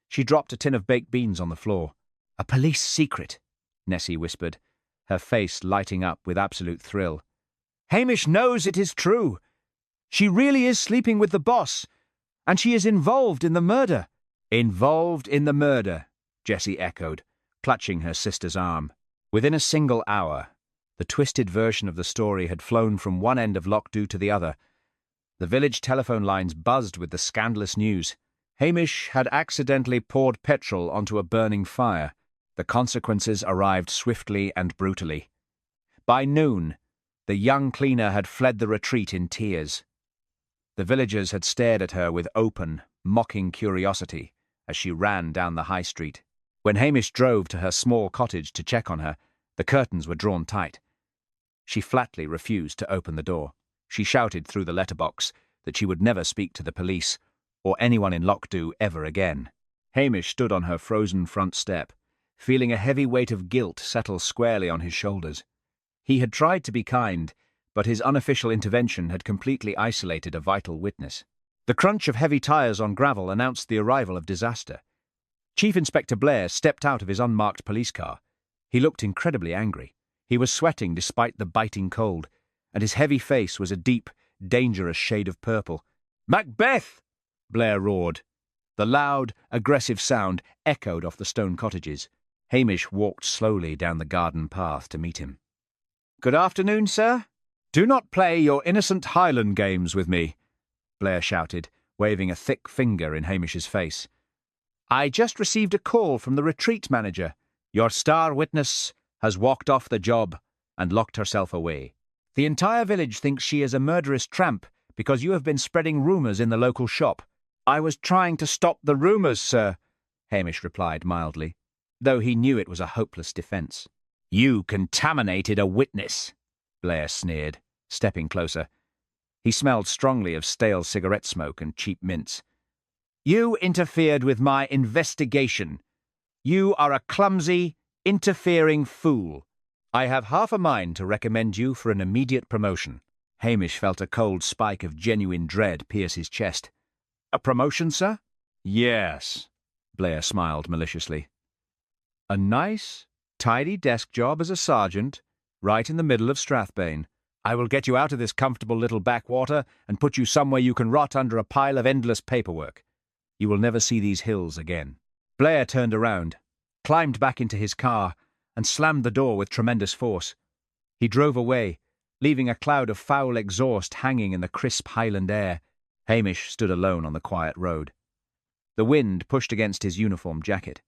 Speaker 1: She dropped a tin of baked beans on the floor. "A police secret," Nessie whispered, her face lighting up with absolute thrill. "Hamish knows it is true. She really is sleeping with the boss, and she is involved in the murder." "Involved in the murder," Jessie echoed, clutching her sister's arm. Within a single hour, the twisted version of the story had flown from one end of Lochs to the other. The village telephone lines buzzed with the scandalous news. Hamish had accidentally poured petrol onto a burning fire. The consequences arrived swiftly and brutally. By noon, the young cleaner had fled the retreat in tears. The villagers had stared at her with open, mocking curiosity as she ran down the high street. When Hamish drove to her small cottage to check on her, the curtains were drawn tight. She flatly refused to open the door. She shouted through the letterbox that she would never speak to the police or anyone in Lochs ever again. Hamish stood on her frozen front step, feeling a heavy weight of guilt settle squarely on his shoulders. He had tried to be kind, but his unofficial intervention had completely isolated a vital witness. The crunch of heavy tires on gravel announced the arrival of disaster. Chief Inspector Blair stepped out of his unmarked police car. He looked incredibly angry. He was sweating despite the biting cold, and his heavy face was a deep, dangerous shade of purple. "Macbeth!" Blair roared. The loud, aggressive sound echoed off the stone cottages. Hamish walked slowly down the garden path to meet him. "Good afternoon, sir. Do not play your innocent Highland games with me," Blair shouted, waving a thick finger in Hamish's face. "I just received a call from the retreat manager. Your star witness has walked off the job and locked herself away. The entire village thinks she is a murderous tramp because you have been spreading rumours in the local shop." "I was trying to stop the rumours, sir," Hamish replied mildly, though he knew it was a hopeless defence. "You contaminated a witness," Blair sneered, stepping closer. He smelled strongly of stale cigarette smoke and cheap mints. "You interfered with my investigation. You are a clumsy, interfering fool. I have half a mind to recommend you for an immediate promotion." Hamish felt a cold spike of genuine dread pierce his chest. "A promotion, sir?" "Yes," Blair smiled maliciously. "A nice, tidy desk job as a sergeant, right in the middle of Strathbane. I will get you out of this comfortable little backwater and put you somewhere you can rot under a pile of endless paperwork. You will never see these hills again." Blair turned around, climbed back into his car, and slammed the door with tremendous force. He drove away, leaving a cloud of foul exhaust hanging in the crisp Highland air. Hamish stood alone on the quiet road. The wind pushed against his uniform jacket.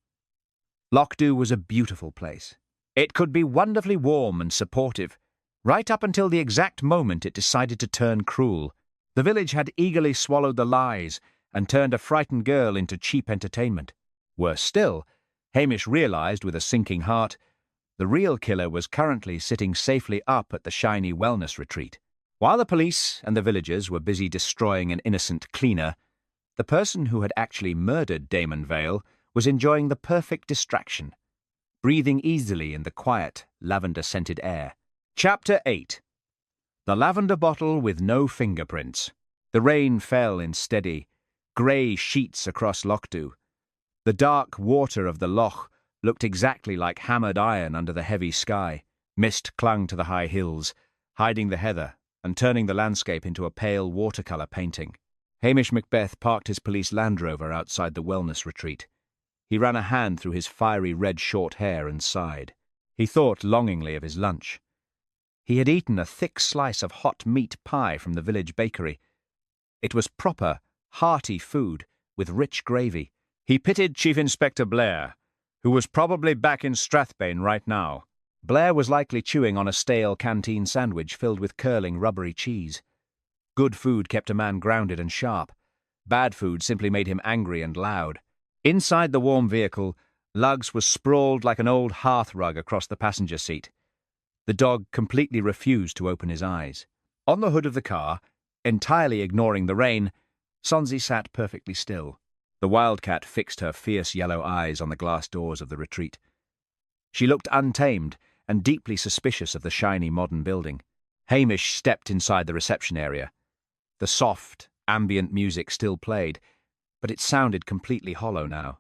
Speaker 1: Lochs was a beautiful place. It could be wonderfully warm and supportive, right up until the exact moment it decided to turn cruel. The village had eagerly swallowed the lies and turned a frightened girl into cheap entertainment. Worse still, Hamish realized with a sinking heart, the real killer was currently sitting safely up at the shiny wellness retreat. While the police and the villagers were busy destroying an innocent cleaner, the person who had actually murdered Damon Vale was enjoying the perfect distraction, breathing easily in the quiet, lavender-scented air. Chapter 8. The Lavender Bottle with No Fingerprints. The rain fell in steady, grey sheets across Lochs. The dark water of the loch looked exactly like hammered iron under the heavy sky. Mist clung to the high hills, hiding the heather and turning the landscape into a pale watercolour painting. Hamish Macbeth parked his police Land Rover outside the wellness retreat. He ran a hand through his fiery red short hair and sighed. He thought longingly of his lunch. He had eaten a thick slice of hot meat pie from the village bakery. It was proper, hearty food with rich gravy. He pitied Chief Inspector Blair, who was probably back in Strathbane right now. Blair was likely chewing on a stale canteen sandwich filled with curling, rubbery cheese. Good food kept a man grounded and sharp. Bad food simply made him angry and loud. Inside the warm vehicle, Lugs was sprawled like an old hearth rug across the passenger seat. The dog completely refused to open his eyes. On the hood of the car, entirely ignoring the rain, Sonsie sat perfectly still. The wildcat fixed her fierce yellow eyes on the glass doors of the retreat. She looked untamed and deeply suspicious of the shiny modern building. Hamish stepped inside the reception area. The soft, ambient music still played, but it sounded completely hollow now.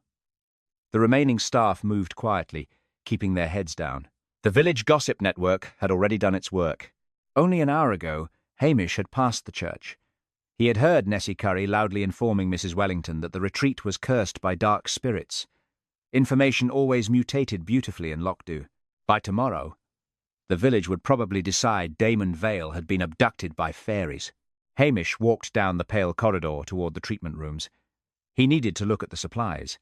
Speaker 1: The remaining staff moved quietly, keeping their heads down. The village gossip network had already done its work. Only an hour ago, Hamish had passed the church. He had heard Nessie Curry loudly informing Mrs. Wellington that the retreat was cursed by dark spirits. Information always mutated beautifully in Lochs. By tomorrow, the village would probably decide Damon Vale had been abducted by fairies. Hamish walked down the pale corridor toward the treatment rooms. He needed to look at the supplies.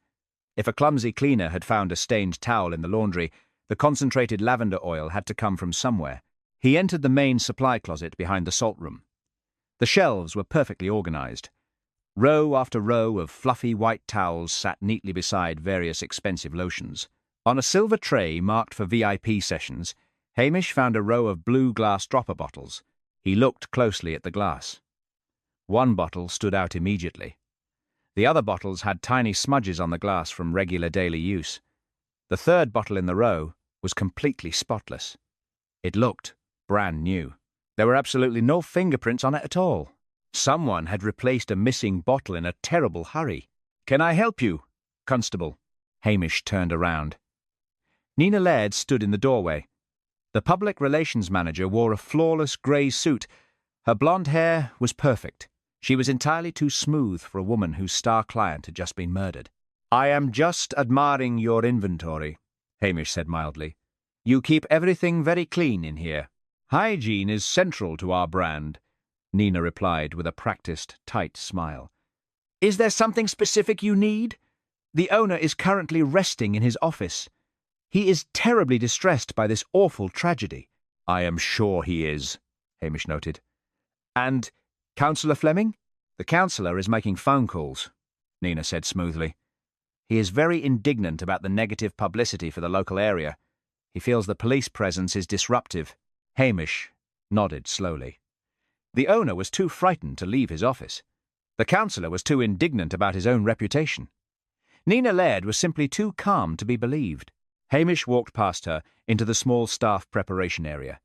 Speaker 1: If a clumsy cleaner had found a stained towel in the laundry, the concentrated lavender oil had to come from somewhere. He entered the main supply closet behind the salt room. The shelves were perfectly organized. Row after row of fluffy white towels sat neatly beside various expensive lotions. On a silver tray marked for VIP sessions, Hamish found a row of blue glass dropper bottles. He looked closely at the glass. One bottle stood out immediately. The other bottles had tiny smudges on the glass from regular daily use. The third bottle in the row was completely spotless. It looked brand new. There were absolutely no fingerprints on it at all. Someone had replaced a missing bottle in a terrible hurry. "Can I help you, Constable?" Hamish turned around. Nina Laird stood in the doorway. The public relations manager wore a flawless grey suit. Her blonde hair was perfect. She was entirely too smooth for a woman whose star client had just been murdered. "I am just admiring your inventory," Hamish said mildly. "You keep everything very clean in here." "Hygiene is central to our brand," Nina replied with a practiced, tight smile. "Is there something specific you need? The owner is currently resting in his office. He is terribly distressed by this awful tragedy." "I am sure he is," Hamish noted. "And Councillor Fleming?" "The councillor is making phone calls," Nina said smoothly. "He is very indignant about the negative publicity for the local area. He feels the police presence is disruptive." Hamish nodded slowly. The owner was too frightened to leave his office. The councillor was too indignant about his own reputation. Nina Laird was simply too calm to be believed. Hamish walked past her into the small staff preparation area.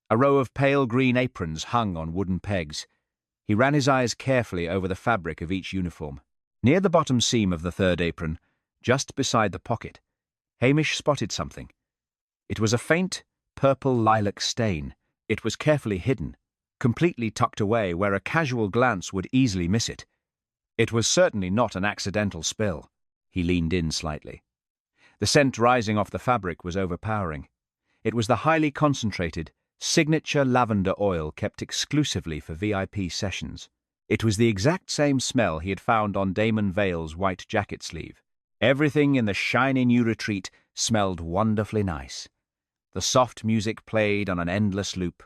Speaker 1: A row of pale green aprons hung on wooden pegs. He ran his eyes carefully over the fabric of each uniform. Near the bottom seam of the third apron, just beside the pocket, Hamish spotted something. It was a faint, purple lilac stain. It was carefully hidden, completely tucked away where a casual glance would easily miss it. It was certainly not an accidental spill. He leaned in slightly. The scent rising off the fabric was overpowering. It was the highly concentrated, signature lavender oil kept exclusively for VIP sessions. It was the exact same smell he had found on Damon Vale's white jacket sleeve. Everything in the shiny new retreat smelled wonderfully nice. The soft music played on an endless loop.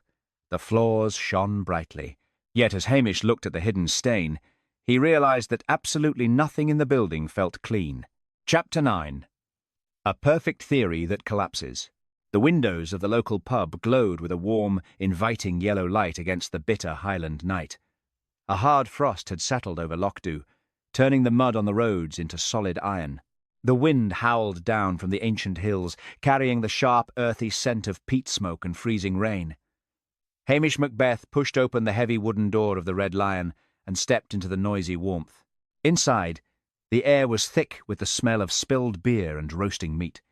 Speaker 1: The floors shone brightly. Yet as Hamish looked at the hidden stain, he realized that absolutely nothing in the building felt clean. Chapter 9. A perfect theory that collapses. The windows of the local pub glowed with a warm, inviting yellow light against the bitter Highland night. A hard frost had settled over Lochs, turning the mud on the roads into solid iron. The wind howled down from the ancient hills, carrying the sharp, earthy scent of peat smoke and freezing rain. Hamish Macbeth pushed open the heavy wooden door of the Red Lion and stepped into the noisy warmth. Inside, the air was thick with the smell of spilled beer and roasting meat.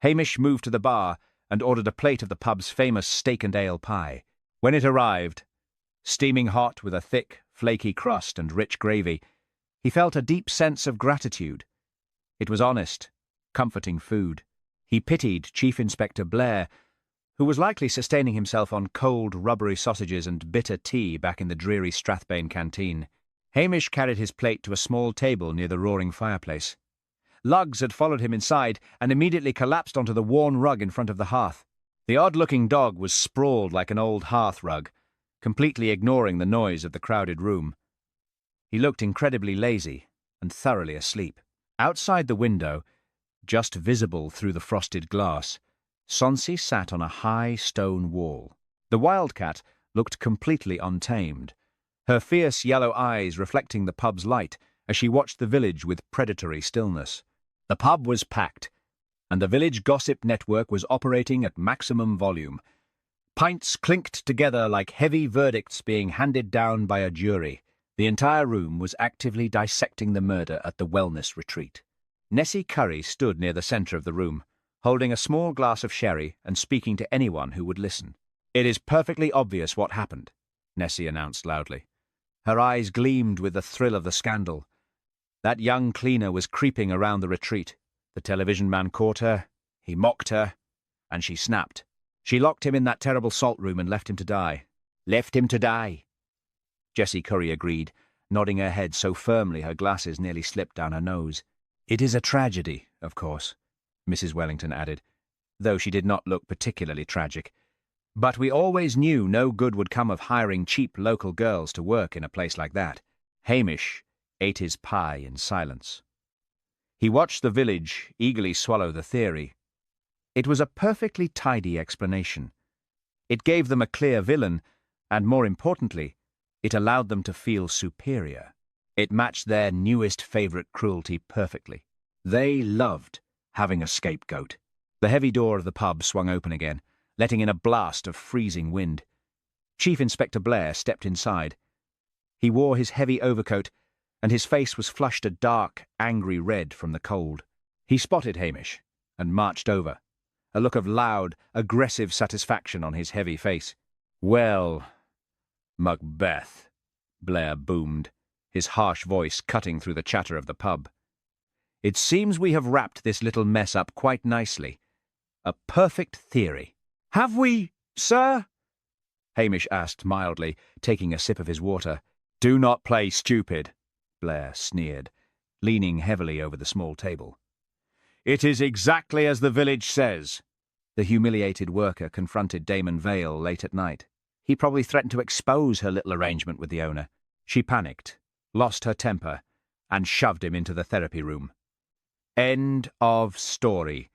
Speaker 1: Hamish moved to the bar and ordered a plate of the pub's famous steak and ale pie. When it arrived, steaming hot with a thick, flaky crust and rich gravy, he felt a deep sense of gratitude. It was honest, comforting food. He pitied Chief Inspector Blair, who was likely sustaining himself on cold, rubbery sausages and bitter tea back in the dreary Strathbane canteen. Hamish carried his plate to a small table near the roaring fireplace. Lugs had followed him inside and immediately collapsed onto the worn rug in front of the hearth. The odd-looking dog was sprawled like an old hearth rug, completely ignoring the noise of the crowded room. He looked incredibly lazy and thoroughly asleep. Outside the window, just visible through the frosted glass, Sonsie sat on a high stone wall. The wildcat looked completely untamed, her fierce yellow eyes reflecting the pub's light as she watched the village with predatory stillness. The pub was packed, and the village gossip network was operating at maximum volume. Pints clinked together like heavy verdicts being handed down by a jury. The entire room was actively dissecting the murder at the wellness retreat. Nessie Curry stood near the centre of the room, holding a small glass of sherry and speaking to anyone who would listen. "It is perfectly obvious what happened," Nessie announced loudly. Her eyes gleamed with the thrill of the scandal. That young cleaner was creeping around the retreat. The television man caught her, he mocked her, and she snapped. She locked him in that terrible salt room and left him to die. Left him to die. Jessie Curry agreed, nodding her head so firmly her glasses nearly slipped down her nose. "It is a tragedy, of course," Mrs. Wellington added, though she did not look particularly tragic. "But we always knew no good would come of hiring cheap local girls to work in a place like that." Hamish ate his pie in silence. He watched the village eagerly swallow the theory. It was a perfectly tidy explanation. It gave them a clear villain, and more importantly, it allowed them to feel superior. It matched their newest favourite cruelty perfectly. They loved having a scapegoat. The heavy door of the pub swung open again, letting in a blast of freezing wind. Chief Inspector Blair stepped inside. He wore his heavy overcoat, and his face was flushed a dark, angry red from the cold. He spotted Hamish and marched over, a look of loud, aggressive satisfaction on his heavy face. "Well, Macbeth," Blair boomed, his harsh voice cutting through the chatter of the pub. "It seems we have wrapped this little mess up quite nicely. A perfect theory." "Have we, sir?" Hamish asked mildly, taking a sip of his water. "Do not play stupid," Blair sneered, leaning heavily over the small table. "It is exactly as the village says." The humiliated worker confronted Damon Vale late at night. He probably threatened to expose her little arrangement with the owner. She panicked, lost her temper, and shoved him into the therapy room. End of story.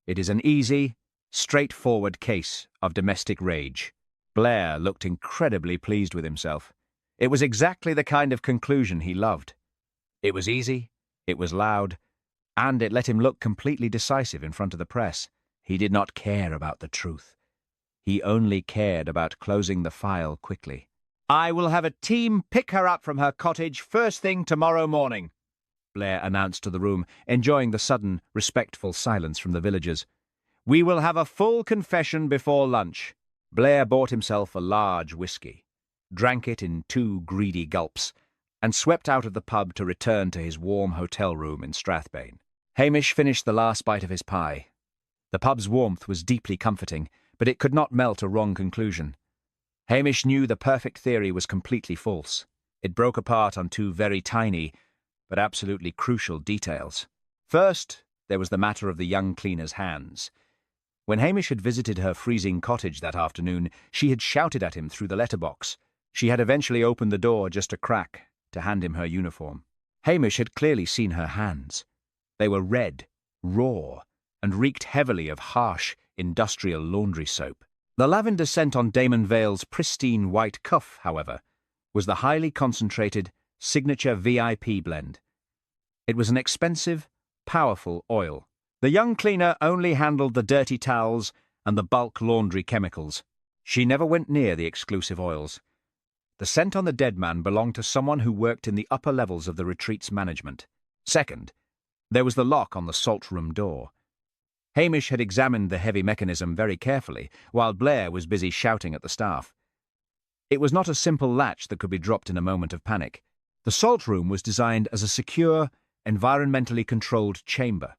Speaker 1: It is an easy, straightforward case of domestic rage. Blair looked incredibly pleased with himself. It was exactly the kind of conclusion he loved. It was easy, it was loud, and it let him look completely decisive in front of the press. He did not care about the truth. He only cared about closing the file quickly. "I will have a team pick her up from her cottage first thing tomorrow morning," Blair announced to the room, enjoying the sudden, respectful silence from the villagers. "We will have a full confession before lunch." Blair bought himself a large whiskey, drank it in 2 greedy gulps, and swept out of the pub to return to his warm hotel room in Strathbane. Hamish finished the last bite of his pie. The pub's warmth was deeply comforting, but it could not melt a wrong conclusion. Hamish knew the perfect theory was completely false. It broke apart on two very tiny, but absolutely crucial details. First, there was the matter of the young cleaner's hands. When Hamish had visited her freezing cottage that afternoon, she had shouted at him through the letterbox. She had eventually opened the door just a crack to hand him her uniform. Hamish had clearly seen her hands. They were red, raw, and reeked heavily of harsh, industrial laundry soap. The lavender scent on Damon Vale's pristine white cuff, however, was the highly concentrated, signature VIP blend. It was an expensive, powerful oil. The young cleaner only handled the dirty towels and the bulk laundry chemicals. She never went near the exclusive oils. The scent on the dead man belonged to someone who worked in the upper levels of the retreat's management. Second, there was the lock on the salt room door. Hamish had examined the heavy mechanism very carefully, while Blair was busy shouting at the staff. It was not a simple latch that could be dropped in a moment of panic. The salt room was designed as a secure, environmentally controlled chamber.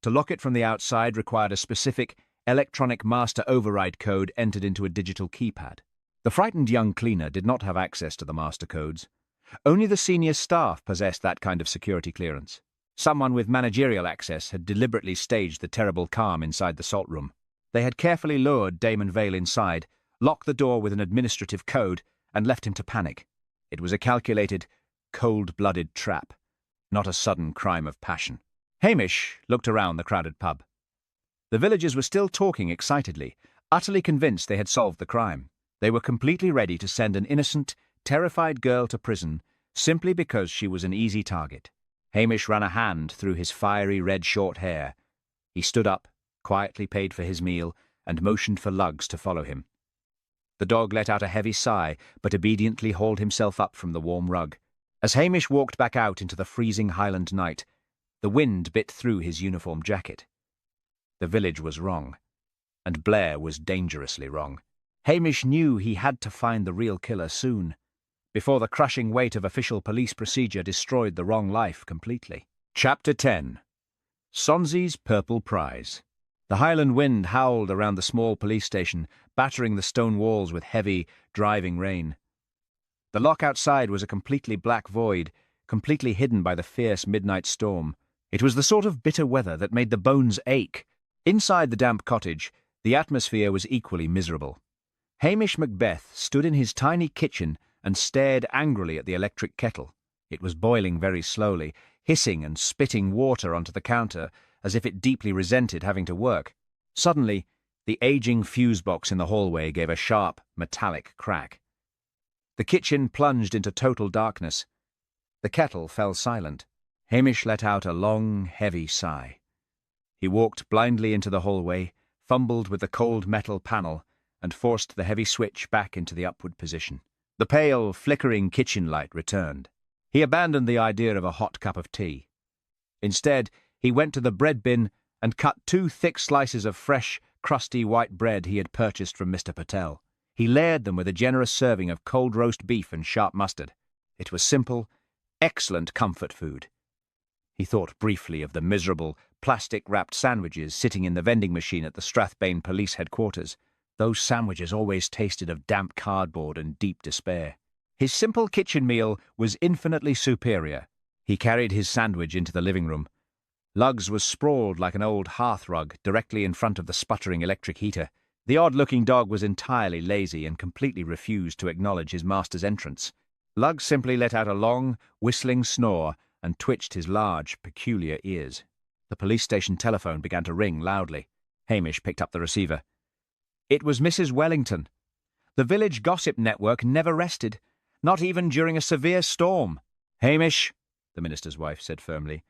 Speaker 1: To lock it from the outside required a specific electronic master override code entered into a digital keypad. The frightened young cleaner did not have access to the master codes. Only the senior staff possessed that kind of security clearance. Someone with managerial access had deliberately staged the terrible calm inside the salt room. They had carefully lured Damon Vale inside, locked the door with an administrative code, and left him to panic. It was a calculated, cold-blooded trap, not a sudden crime of passion. Hamish looked around the crowded pub. The villagers were still talking excitedly, utterly convinced they had solved the crime. They were completely ready to send an innocent, terrified girl to prison simply because she was an easy target. Hamish ran a hand through his fiery red short hair. He stood up, quietly paid for his meal, and motioned for Lugs to follow him. The dog let out a heavy sigh, but obediently hauled himself up from the warm rug. As Hamish walked back out into the freezing Highland night, the wind bit through his uniform jacket. The village was wrong, and Blair was dangerously wrong. Hamish knew he had to find the real killer soon, before the crushing weight of official police procedure destroyed the wrong life completely. Chapter 10. Sonsie's Purple Prize. The Highland wind howled around the small police station, battering the stone walls with heavy, driving rain. The loch outside was a completely black void, completely hidden by the fierce midnight storm. It was the sort of bitter weather that made the bones ache. Inside the damp cottage, the atmosphere was equally miserable. Hamish Macbeth stood in his tiny kitchen and stared angrily at the electric kettle. It was boiling very slowly, hissing and spitting water onto the counter as if it deeply resented having to work. Suddenly, the aging fuse box in the hallway gave a sharp, metallic crack. The kitchen plunged into total darkness. The kettle fell silent. Hamish let out a long, heavy sigh. He walked blindly into the hallway, fumbled with the cold metal panel, and forced the heavy switch back into the upward position. The pale, flickering kitchen light returned. He abandoned the idea of a hot cup of tea. Instead, he went to the bread bin and cut 2 thick slices of fresh, crusty white bread he had purchased from Mr. Patel. He layered them with a generous serving of cold roast beef and sharp mustard. It was simple, excellent comfort food. He thought briefly of the miserable, plastic-wrapped sandwiches sitting in the vending machine at the Strathbane police headquarters. Those sandwiches always tasted of damp cardboard and deep despair. His simple kitchen meal was infinitely superior. He carried his sandwich into the living room. Lugs was sprawled like an old hearthrug directly in front of the sputtering electric heater. The odd-looking dog was entirely lazy and completely refused to acknowledge his master's entrance. Lugs simply let out a long, whistling snore and twitched his large, peculiar ears. The police station telephone began to ring loudly. Hamish picked up the receiver. It was Mrs. Wellington. The village gossip network never rested, not even during a severe storm. "Hamish," the minister's wife said firmly,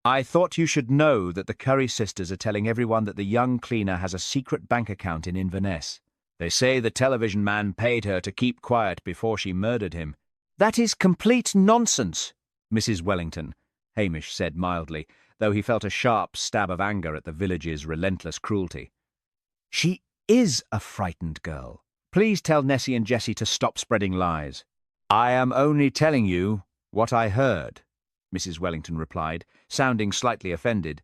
Speaker 1: "I thought you should know that the Curry sisters are telling everyone that the young cleaner has a secret bank account in Inverness. They say the television man paid her to keep quiet before she murdered him." "That is complete nonsense, Mrs. Wellington," Hamish said mildly, though he felt a sharp stab of anger at the village's relentless cruelty. "She is a frightened girl. Please tell Nessie and Jessie to stop spreading lies." "I am only telling you what I heard," Mrs. Wellington replied, sounding slightly offended.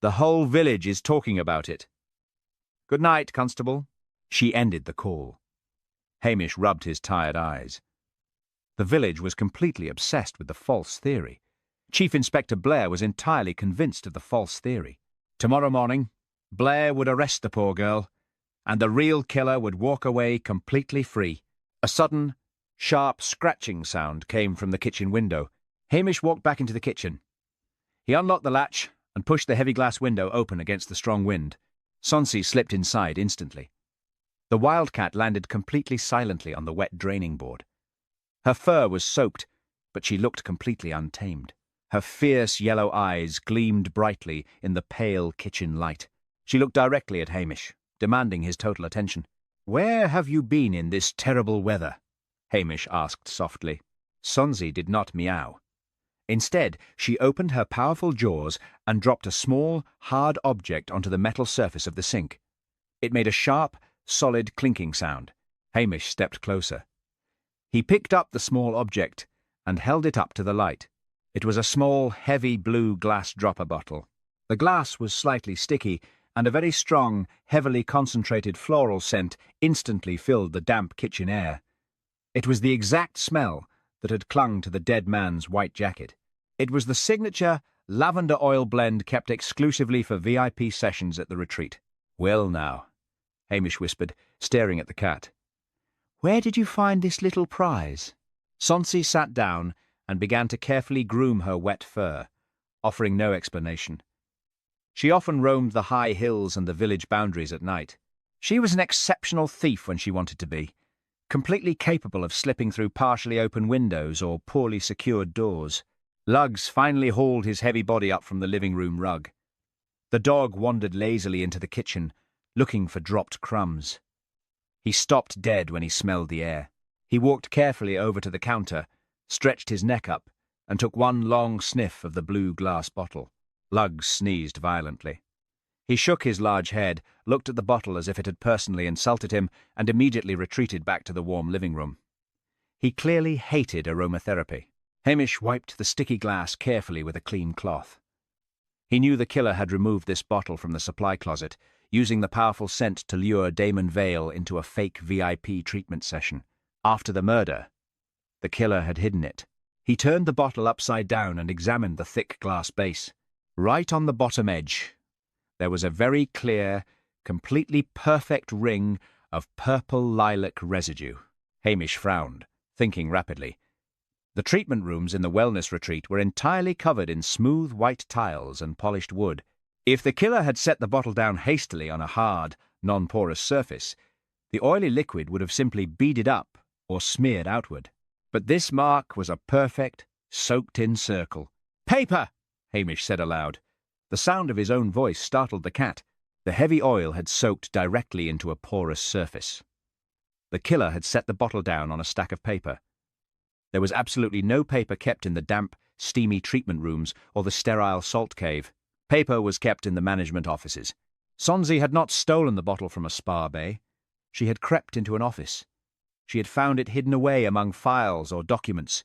Speaker 1: "The whole village is talking about it. Good night, Constable." She ended the call. Hamish rubbed his tired eyes. The village was completely obsessed with the false theory. Chief Inspector Blair was entirely convinced of the false theory. Tomorrow morning, Blair would arrest the poor girl, and the real killer would walk away completely free. A sudden, sharp scratching sound came from the kitchen window. Hamish walked back into the kitchen. He unlocked the latch and pushed the heavy glass window open against the strong wind. Sonsie slipped inside instantly. The wildcat landed completely silently on the wet draining board. Her fur was soaked, but she looked completely untamed. Her fierce yellow eyes gleamed brightly in the pale kitchen light. She looked directly at Hamish, demanding his total attention. "Where have you been in this terrible weather?" Hamish asked softly. Sonsie did not meow. Instead, she opened her powerful jaws and dropped a small, hard object onto the metal surface of the sink. It made a sharp, solid clinking sound. Hamish stepped closer. He picked up the small object and held it up to the light. It was a small, heavy blue glass dropper bottle. The glass was slightly sticky, and a very strong, heavily concentrated floral scent instantly filled the damp kitchen air. It was the exact smell that had clung to the dead man's white jacket. It was the signature lavender oil blend kept exclusively for VIP sessions at the retreat. "Well now," Hamish whispered, staring at the cat. "Where did you find this little prize?" Sonsie sat down and began to carefully groom her wet fur, offering no explanation. She often roamed the high hills and the village boundaries at night. She was an exceptional thief when she wanted to be, completely capable of slipping through partially open windows or poorly secured doors. Lugs finally hauled his heavy body up from the living room rug. The dog wandered lazily into the kitchen, looking for dropped crumbs. He stopped dead when he smelled the air. He walked carefully over to the counter, stretched his neck up, and took one long sniff of the blue glass bottle. Lugs sneezed violently. He shook his large head, looked at the bottle as if it had personally insulted him, and immediately retreated back to the warm living room. He clearly hated aromatherapy. Hamish wiped the sticky glass carefully with a clean cloth. He knew the killer had removed this bottle from the supply closet, using the powerful scent to lure Damon Vale into a fake VIP treatment session. After the murder, the killer had hidden it. He turned the bottle upside down and examined the thick glass base. Right on the bottom edge, there was a very clear, completely perfect ring of purple lilac residue. Hamish frowned, thinking rapidly. The treatment rooms in the wellness retreat were entirely covered in smooth white tiles and polished wood. If the killer had set the bottle down hastily on a hard, non-porous surface, the oily liquid would have simply beaded up or smeared outward. But this mark was a perfect, soaked-in circle. "Paper!" Hamish said aloud. The sound of his own voice startled the cat. The heavy oil had soaked directly into a porous surface. The killer had set the bottle down on a stack of paper. There was absolutely no paper kept in the damp, steamy treatment rooms or the sterile salt cave. Paper was kept in the management offices. Sonsie had not stolen the bottle from a spa bay. She had crept into an office. She had found it hidden away among files or documents,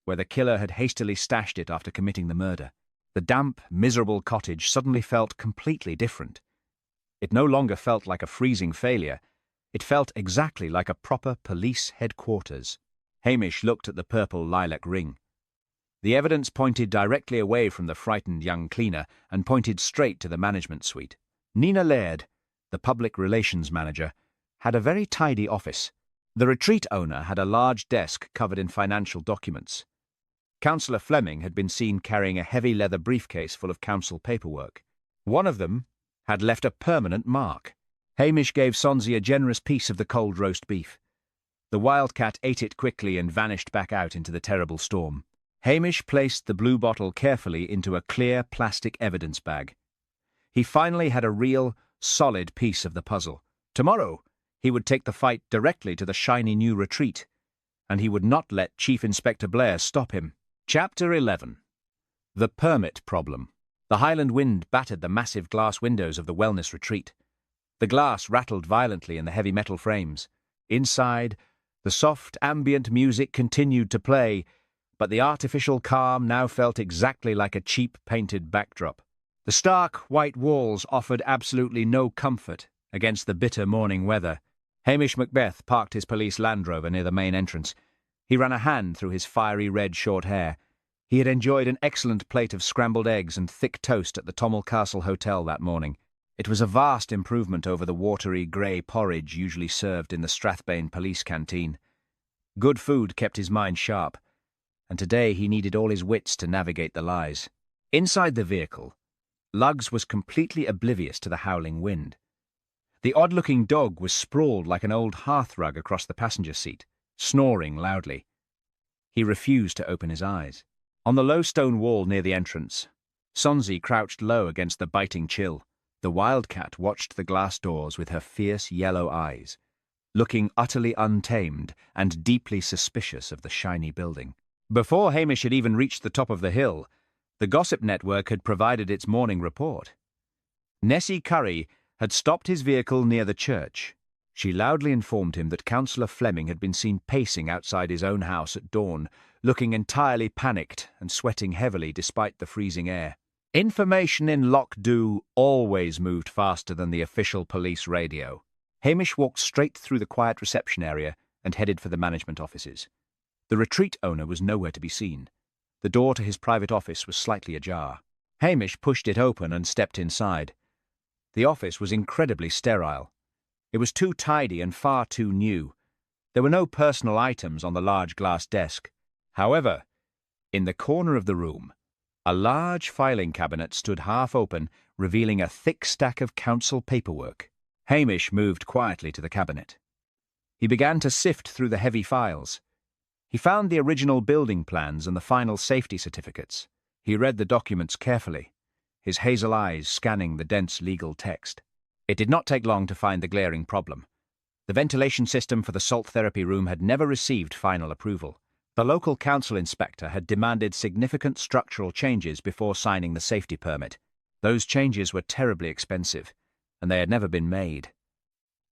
Speaker 1: where the killer had hastily stashed it after committing the murder. The damp, miserable cottage suddenly felt completely different. It no longer felt like a freezing failure. It felt exactly like a proper police headquarters. Hamish looked at the purple lilac ring. The evidence pointed directly away from the frightened young cleaner and pointed straight to the management suite. Nina Laird, the public relations manager, had a very tidy office. The retreat owner had a large desk covered in financial documents. Councillor Fleming had been seen carrying a heavy leather briefcase full of council paperwork. One of them had left a permanent mark. Hamish gave Sonsie a generous piece of the cold roast beef. The wildcat ate it quickly and vanished back out into the terrible storm. Hamish placed the blue bottle carefully into a clear plastic evidence bag. He finally had a real, solid piece of the puzzle. Tomorrow, he would take the fight directly to the shiny new retreat, and he would not let Chief Inspector Blair stop him. Chapter 11. The Permit Problem. The Highland wind battered the massive glass windows of the wellness retreat. The glass rattled violently in the heavy metal frames. Inside, the soft, ambient music continued to play, but the artificial calm now felt exactly like a cheap painted backdrop. The stark, white walls offered absolutely no comfort against the bitter morning weather. Hamish Macbeth parked his police Land Rover near the main entrance. He ran a hand through his fiery red short hair. He had enjoyed an excellent plate of scrambled eggs and thick toast at the Tommel Castle Hotel that morning. It was a vast improvement over the watery grey porridge usually served in the Strathbane police canteen. Good food kept his mind sharp, and today he needed all his wits to navigate the lies. Inside the vehicle, Lugs was completely oblivious to the howling wind. The odd-looking dog was sprawled like an old hearthrug across the passenger seat, snoring loudly. He refused to open his eyes. On the low stone wall near the entrance, Sonsie crouched low against the biting chill. The wildcat watched the glass doors with her fierce yellow eyes, looking utterly untamed and deeply suspicious of the shiny building. Before Hamish had even reached the top of the hill, the gossip network had provided its morning report. Nessie Curry had stopped his vehicle near the church. She loudly informed him that Councillor Fleming had been seen pacing outside his own house at dawn, looking entirely panicked and sweating heavily despite the freezing air. Information in Loch always moved faster than the official police radio. Hamish walked straight through the quiet reception area and headed for the management offices. The retreat owner was nowhere to be seen. The door to his private office was slightly ajar. Hamish pushed it open and stepped inside. The office was incredibly sterile. It was too tidy and far too new. There were no personal items on the large glass desk. However, in the corner of the room, a large filing cabinet stood half open, revealing a thick stack of council paperwork. Hamish moved quietly to the cabinet. He began to sift through the heavy files. He found the original building plans and the final safety certificates. He read the documents carefully, his hazel eyes scanning the dense legal text. It did not take long to find the glaring problem. The ventilation system for the salt therapy room had never received final approval. The local council inspector had demanded significant structural changes before signing the safety permit. Those changes were terribly expensive, and they had never been made.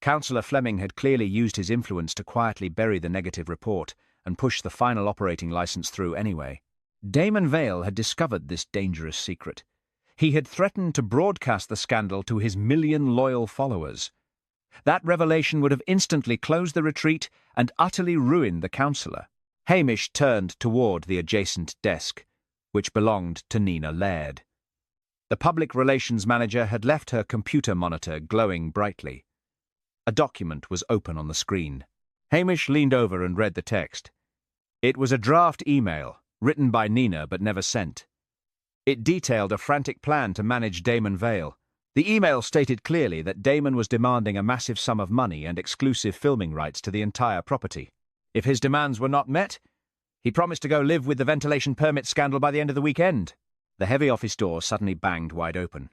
Speaker 1: Councillor Fleming had clearly used his influence to quietly bury the negative report and push the final operating license through anyway. Damon Vale had discovered this dangerous secret. He had threatened to broadcast the scandal to his 1,000,000 loyal followers. That revelation would have instantly closed the retreat and utterly ruined the councillor. Hamish turned toward the adjacent desk, which belonged to Nina Laird. The public relations manager had left her computer monitor glowing brightly. A document was open on the screen. Hamish leaned over and read the text. It was a draft email, written by Nina but never sent. It detailed a frantic plan to manage Damon Vale. The email stated clearly that Damon was demanding a massive sum of money and exclusive filming rights to the entire property. If his demands were not met, he promised to go live with the ventilation permit scandal by the end of the weekend. The heavy office door suddenly banged wide open.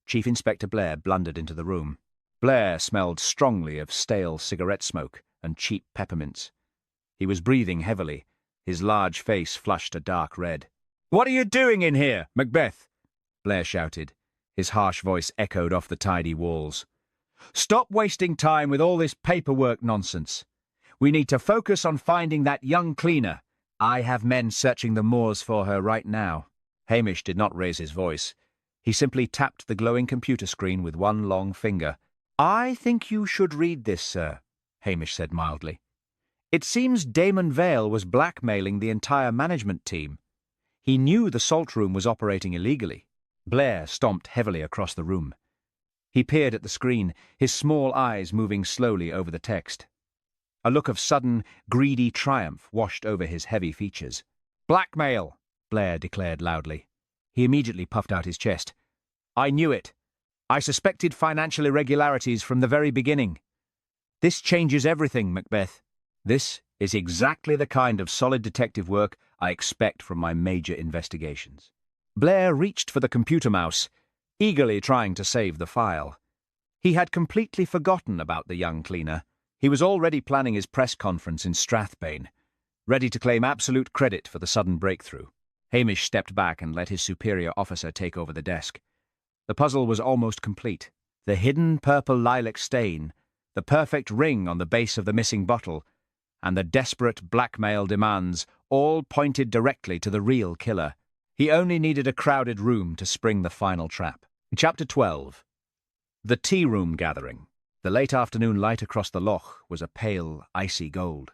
Speaker 1: Chief Inspector Blair blundered into the room. Blair smelled strongly of stale cigarette smoke and cheap peppermints. He was breathing heavily, his large face flushed a dark red. "What are you doing in here, Macbeth?" Blair shouted. His harsh voice echoed off the tidy walls. "Stop wasting time with all this paperwork nonsense. We need to focus on finding that young cleaner. I have men searching the moors for her right now." Hamish did not raise his voice. He simply tapped the glowing computer screen with one long finger. "I think you should read this, sir," Hamish said mildly. "It seems Damon Vale was blackmailing the entire management team. He knew the salt room was operating illegally." Blair stomped heavily across the room. He peered at the screen, his small eyes moving slowly over the text. A look of sudden, greedy triumph washed over his heavy features. "Blackmail," Blair declared loudly. He immediately puffed out his chest. "I knew it. I suspected financial irregularities from the very beginning. This changes everything, Macbeth. This is exactly the kind of solid detective work I expect from my major investigations." Blair reached for the computer mouse, eagerly trying to save the file. He had completely forgotten about the young cleaner. He was already planning his press conference in Strathbane, ready to claim absolute credit for the sudden breakthrough. Hamish stepped back and let his superior officer take over the desk. The puzzle was almost complete. The hidden purple lilac stain, the perfect ring on the base of the missing bottle, and the desperate blackmail demands all pointed directly to the real killer. He only needed a crowded room to spring the final trap. Chapter 12. The tea room gathering. The late afternoon light across the loch was a pale, icy gold.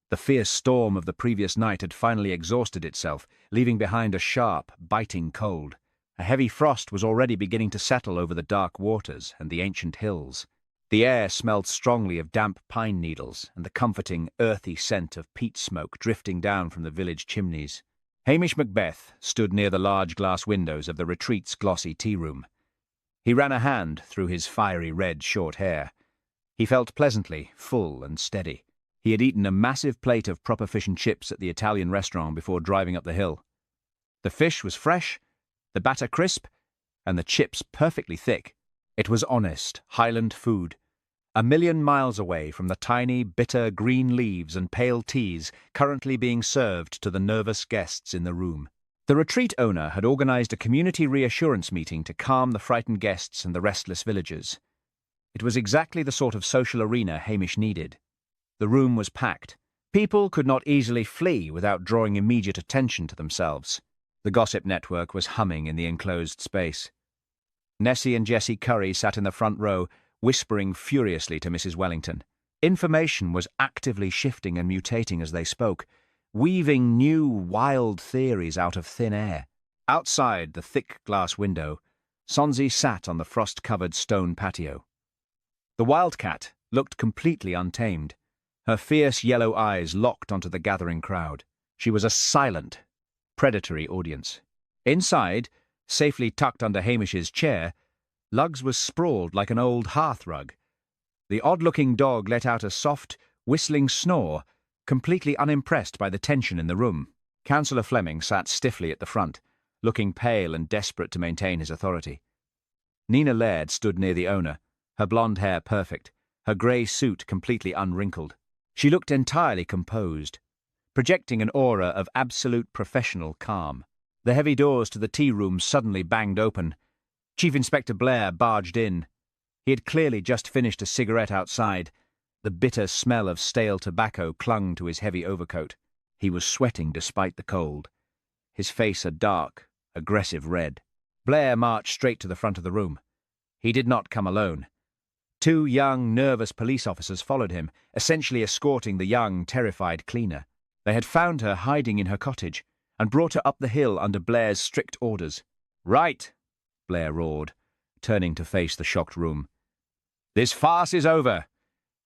Speaker 1: The fierce storm of the previous night had finally exhausted itself, leaving behind a sharp, biting cold. A heavy frost was already beginning to settle over the dark waters and the ancient hills. The air smelled strongly of damp pine needles and the comforting, earthy scent of peat smoke drifting down from the village chimneys. Hamish Macbeth stood near the large glass windows of the retreat's glossy tea-room. He ran a hand through his fiery red short hair. He felt pleasantly full and steady. He had eaten a massive plate of proper fish and chips at the Italian restaurant before driving up the hill. The fish was fresh, the batter crisp, and the chips perfectly thick. It was honest, Highland food, a million miles away from the tiny, bitter green leaves and pale teas currently being served to the nervous guests in the room. The retreat owner had organized a community reassurance meeting to calm the frightened guests and the restless villagers. It was exactly the sort of social arena Hamish needed. The room was packed. People could not easily flee without drawing immediate attention to themselves. The gossip network was humming in the enclosed space. Nessie and Jessie Curry sat in the front row, whispering furiously to Mrs. Wellington. Information was actively shifting and mutating as they spoke, weaving new, wild theories out of thin air. Outside the thick glass window, Sonsie sat on the frost-covered stone patio. The wildcat looked completely untamed, her fierce yellow eyes locked onto the gathering crowd. She was a silent, predatory audience. Inside, safely tucked under Hamish's chair, Lugs was sprawled like an old hearth rug. The odd-looking dog let out a soft, whistling snore, completely unimpressed by the tension in the room. Councillor Fleming sat stiffly at the front, looking pale and desperate to maintain his authority. Nina Laird stood near the owner, her blonde hair perfect, her grey suit completely unwrinkled. She looked entirely composed, projecting an aura of absolute professional calm. The heavy doors to the tea-room suddenly banged open. Chief Inspector Blair barged in. He had clearly just finished a cigarette outside. The bitter smell of stale tobacco clung to his heavy overcoat. He was sweating despite the cold, his face a dark, aggressive red. Blair marched straight to the front of the room. He did not come alone. 2 young, nervous police officers followed him, essentially escorting the young, terrified cleaner. They had found her hiding in her cottage and brought her up the hill under Blair's strict orders. "Right," Blair roared, turning to face the shocked room. "This farce is over.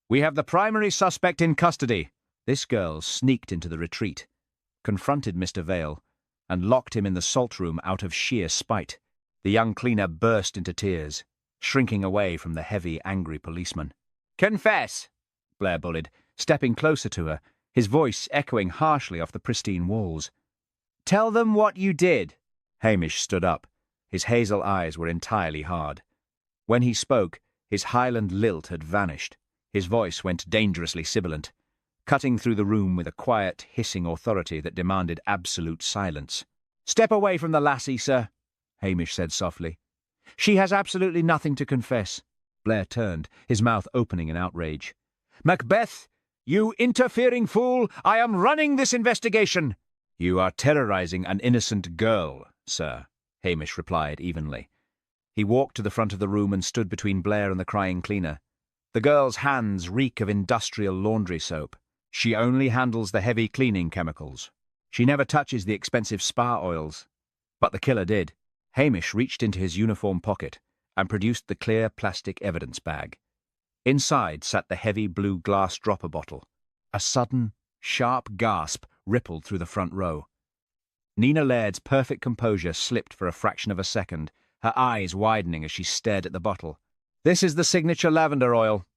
Speaker 1: We have the primary suspect in custody." This girl sneaked into the retreat, confronted Mr. Vale, and locked him in the salt room out of sheer spite. The young cleaner burst into tears, shrinking away from the heavy, angry policeman. "Confess," Blair bullied, stepping closer to her, his voice echoing harshly off the pristine walls. "Tell them what you did." Hamish stood up. His hazel eyes were entirely hard. When he spoke, his Highland lilt had vanished. His voice went dangerously sibilant, cutting through the room with a quiet, hissing authority that demanded absolute silence. "Step away from the lassie, sir," Hamish said softly. "She has absolutely nothing to confess." Blair turned, his mouth opening in outrage. "Macbeth, you interfering fool! I am running this investigation!" "You are terrorizing an innocent girl, sir," Hamish replied evenly. He walked to the front of the room and stood between Blair and the crying cleaner. The girl's hands reek of industrial laundry soap. She only handles the heavy cleaning chemicals. She never touches the expensive spa oils. But the killer did. Hamish reached into his uniform pocket and produced the clear plastic evidence bag. Inside sat the heavy blue glass dropper bottle. A sudden, sharp gasp rippled through the front row. Nina Laird's perfect composure slipped for a fraction of a second, her eyes widening as she stared at the bottle. "This is the signature lavender oil,"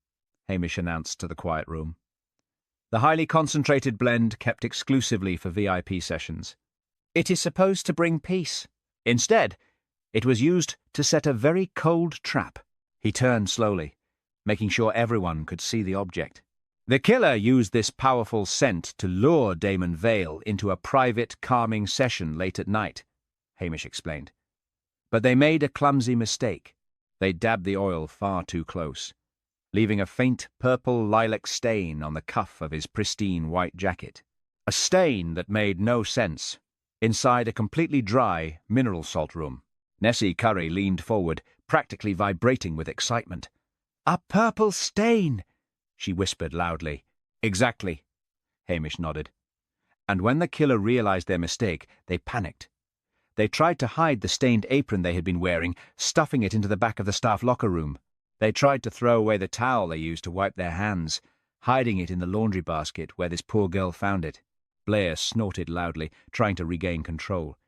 Speaker 1: Hamish announced to the quiet room. The highly concentrated blend kept exclusively for VIP sessions. "It is supposed to bring peace." Instead, it was used to set a very cold trap. He turned slowly, making sure everyone could see the object. "The killer used this powerful scent to lure Damon Vale into a private, calming session late at night," Hamish explained. "But they made a clumsy mistake. They dabbed the oil far too close, leaving a faint purple lilac stain on the cuff of his pristine white jacket. A stain that made no sense, inside a completely dry mineral salt room." Nessie Curry leaned forward, practically vibrating with excitement. "A purple stain!" she whispered loudly. "Exactly." Hamish nodded. And when the killer realized their mistake, they panicked. They tried to hide the stained apron they had been wearing, stuffing it into the back of the staff locker room. They tried to throw away the towel they used to wipe their hands, hiding it in the laundry basket where this poor girl found it. Blair snorted loudly, trying to regain control.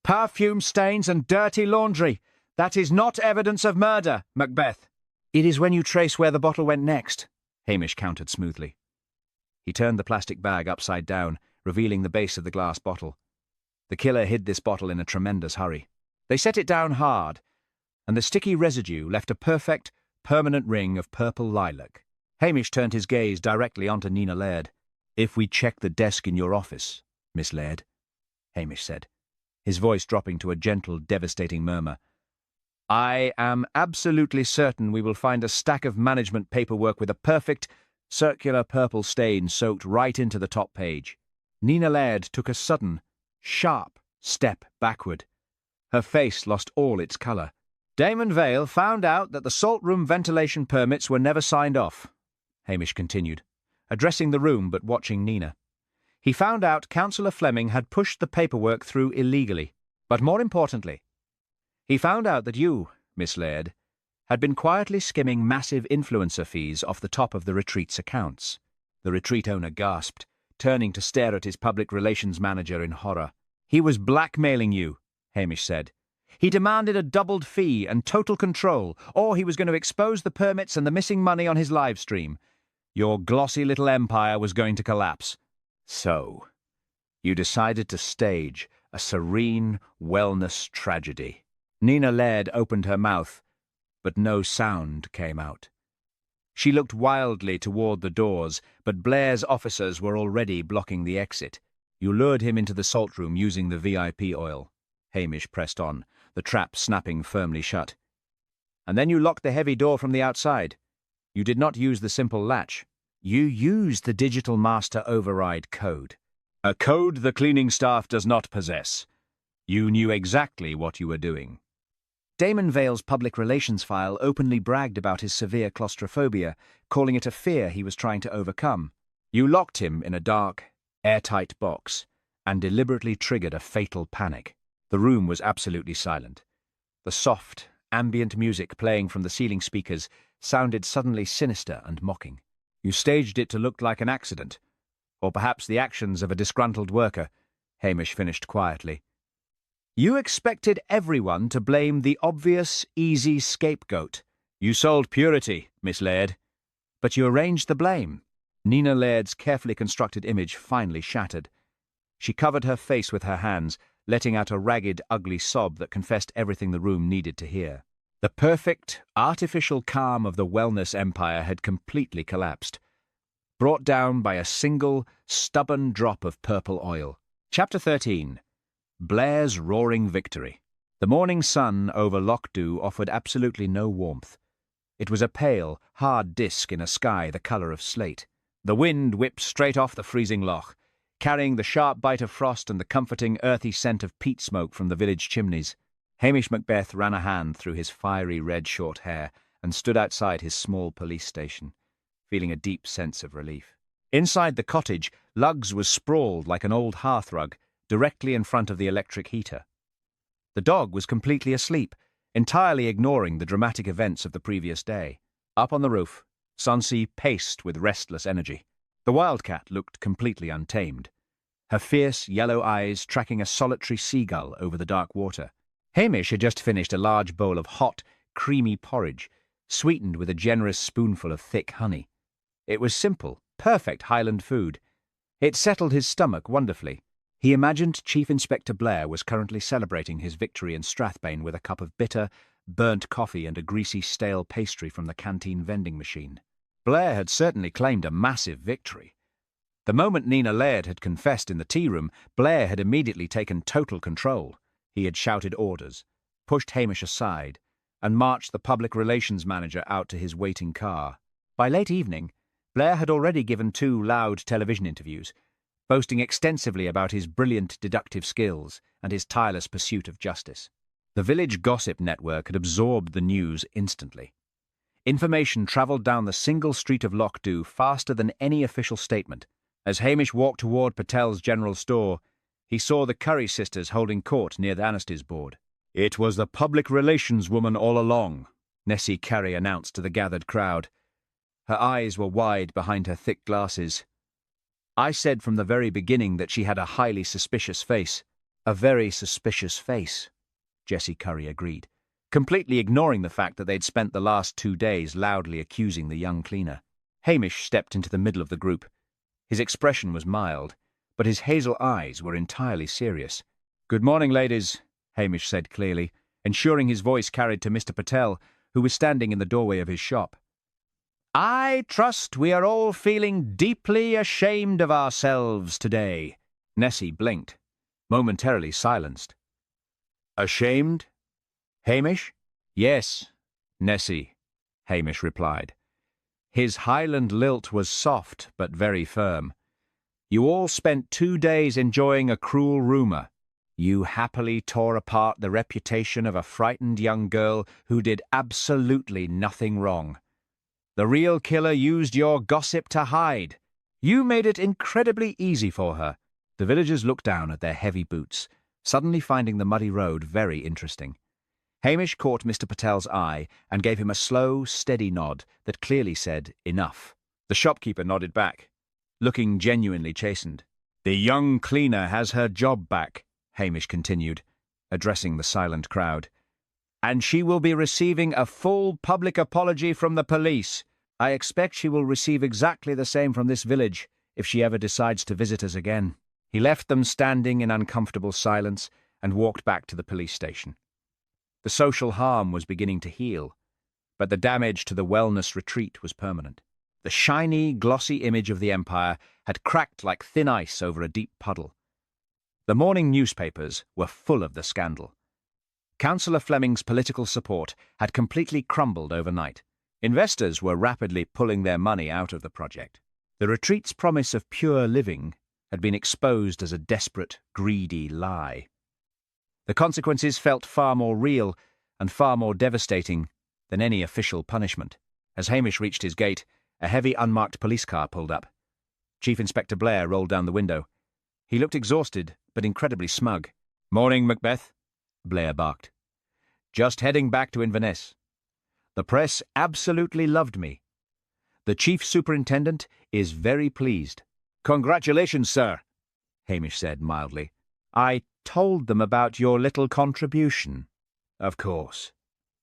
Speaker 1: "Perfume stains and dirty laundry! That is not evidence of murder, Macbeth." "It is when you trace where the bottle went next," Hamish countered smoothly. He turned the plastic bag upside down, revealing the base of the glass bottle. The killer hid this bottle in a tremendous hurry. They set it down hard, and the sticky residue left a perfect, permanent ring of purple lilac. Hamish turned his gaze directly onto Nina Laird. "If we check the desk in your office, Miss Laird," Hamish said, his voice dropping to a gentle, devastating murmur, "I am absolutely certain we will find a stack of management paperwork with a perfect, circular purple stain soaked right into the top page." Nina Laird took a sudden, sharp step backward. Her face lost all its colour. "Damon Vale found out that the salt room ventilation permits were never signed off," Hamish continued, addressing the room but watching Nina. "He found out Councillor Fleming had pushed the paperwork through illegally. But more importantly, he found out that you, Miss Laird, had been quietly skimming massive influencer fees off the top of the retreat's accounts." The retreat owner gasped, turning to stare at his public relations manager in horror. "He was blackmailing you," Hamish said. "He demanded a doubled fee and total control, or he was going to expose the permits and the missing money on his live stream. Your glossy little empire was going to collapse. So, you decided to stage a serene wellness tragedy." Nina Laird opened her mouth, but no sound came out. She looked wildly toward the doors, but Blair's officers were already blocking the exit. "You lured him into the salt room using the VIP oil," Hamish pressed on, the trap snapping firmly shut. "And then you locked the heavy door from the outside. You did not use the simple latch. You used the digital master override code. A code the cleaning staff does not possess. You knew exactly what you were doing." Damon Vale's public relations file openly bragged about his severe claustrophobia, calling it a fear he was trying to overcome. "You locked him in a dark, airtight box and deliberately triggered a fatal panic." The room was absolutely silent. The soft, ambient music playing from the ceiling speakers sounded suddenly sinister and mocking. "You staged it to look like an accident, or perhaps the actions of a disgruntled worker," Hamish finished quietly. "You expected everyone to blame the obvious, easy scapegoat. You sold purity, Miss Laird, but you arranged the blame." Nina Laird's carefully constructed image finally shattered. She covered her face with her hands, letting out a ragged, ugly sob that confessed everything the room needed to hear. The perfect, artificial calm of the wellness empire had completely collapsed, brought down by a single, stubborn drop of purple oil. Chapter 13. Blair's Roaring Victory. The morning sun over Loch offered absolutely no warmth. It was a pale, hard disk in a sky the colour of slate. The wind whipped straight off the freezing loch, carrying the sharp bite of frost and the comforting, earthy scent of peat smoke from the village chimneys. Hamish Macbeth ran a hand through his fiery red short hair and stood outside his small police station, feeling a deep sense of relief. Inside the cottage, Lugs was sprawled like an old hearthrug, directly in front of the electric heater. The dog was completely asleep, entirely ignoring the dramatic events of the previous day. Up on the roof, Sonsie paced with restless energy. The wildcat looked completely untamed, her fierce yellow eyes tracking a solitary seagull over the dark water. Hamish had just finished a large bowl of hot, creamy porridge, sweetened with a generous spoonful of thick honey. It was simple, perfect Highland food. It settled his stomach wonderfully. He imagined Chief Inspector Blair was currently celebrating his victory in Strathbane with a cup of bitter, burnt coffee and a greasy, stale pastry from the Canteen vending machine. Blair had certainly claimed a massive victory. The moment Nina Laird had confessed in the tea room, Blair had immediately taken total control. He had shouted orders, pushed Hamish aside, and marched the public relations manager out to his waiting car. By late evening, Blair had already given 2 loud television interviews, boasting extensively about his brilliant deductive skills and his tireless pursuit of justice. The village gossip network had absorbed the news instantly. Information travelled down the single street of Loch faster than any official statement. As Hamish walked toward Patel's general store, he saw the Curry sisters holding court near the Anastys board. "It was the public relations woman all along," Nessie Curry announced to the gathered crowd. Her eyes were wide behind her thick glasses. "I said from the very beginning that she had a highly suspicious face." "A very suspicious face," Jessie Curry agreed, completely ignoring the fact that they'd spent the last 2 days loudly accusing the young cleaner. Hamish stepped into the middle of the group. His expression was mild, but his hazel eyes were entirely serious. "Good morning, ladies," Hamish said clearly, ensuring his voice carried to Mr. Patel, who was standing in the doorway of his shop. "I trust we are all feeling deeply ashamed of ourselves today." Nessie blinked, momentarily silenced. "Ashamed? Hamish?" "Yes, Nessie," Hamish replied. His Highland lilt was soft but very firm. "You all spent 2 days enjoying a cruel rumour. You happily tore apart the reputation of a frightened young girl who did absolutely nothing wrong. The real killer used your gossip to hide. You made it incredibly easy for her." The villagers looked down at their heavy boots, suddenly finding the muddy road very interesting. Hamish caught Mr. Patel's eye and gave him a slow, steady nod that clearly said, "Enough." The shopkeeper nodded back, looking genuinely chastened. "The young cleaner has her job back," Hamish continued, addressing the silent crowd. "And she will be receiving a full public apology from the police. I expect she will receive exactly the same from this village if she ever decides to visit us again." He left them standing in uncomfortable silence and walked back to the police station. The social harm was beginning to heal, but the damage to the wellness retreat was permanent. The shiny, glossy image of the Empire had cracked like thin ice over a deep puddle. The morning newspapers were full of the scandal. Councillor Fleming's political support had completely crumbled overnight. Investors were rapidly pulling their money out of the project. The retreat's promise of pure living had been exposed as a desperate, greedy lie. The consequences felt far more real and far more devastating than any official punishment. As Hamish reached his gate, a heavy unmarked police car pulled up. Chief Inspector Blair rolled down the window. He looked exhausted, but incredibly smug. "Morning, Macbeth," Blair barked. "Just heading back to Inverness. The press absolutely loved me. The Chief Superintendent is very pleased." "Congratulations, sir," Hamish said mildly. "I told them about your little contribution." "Of course,"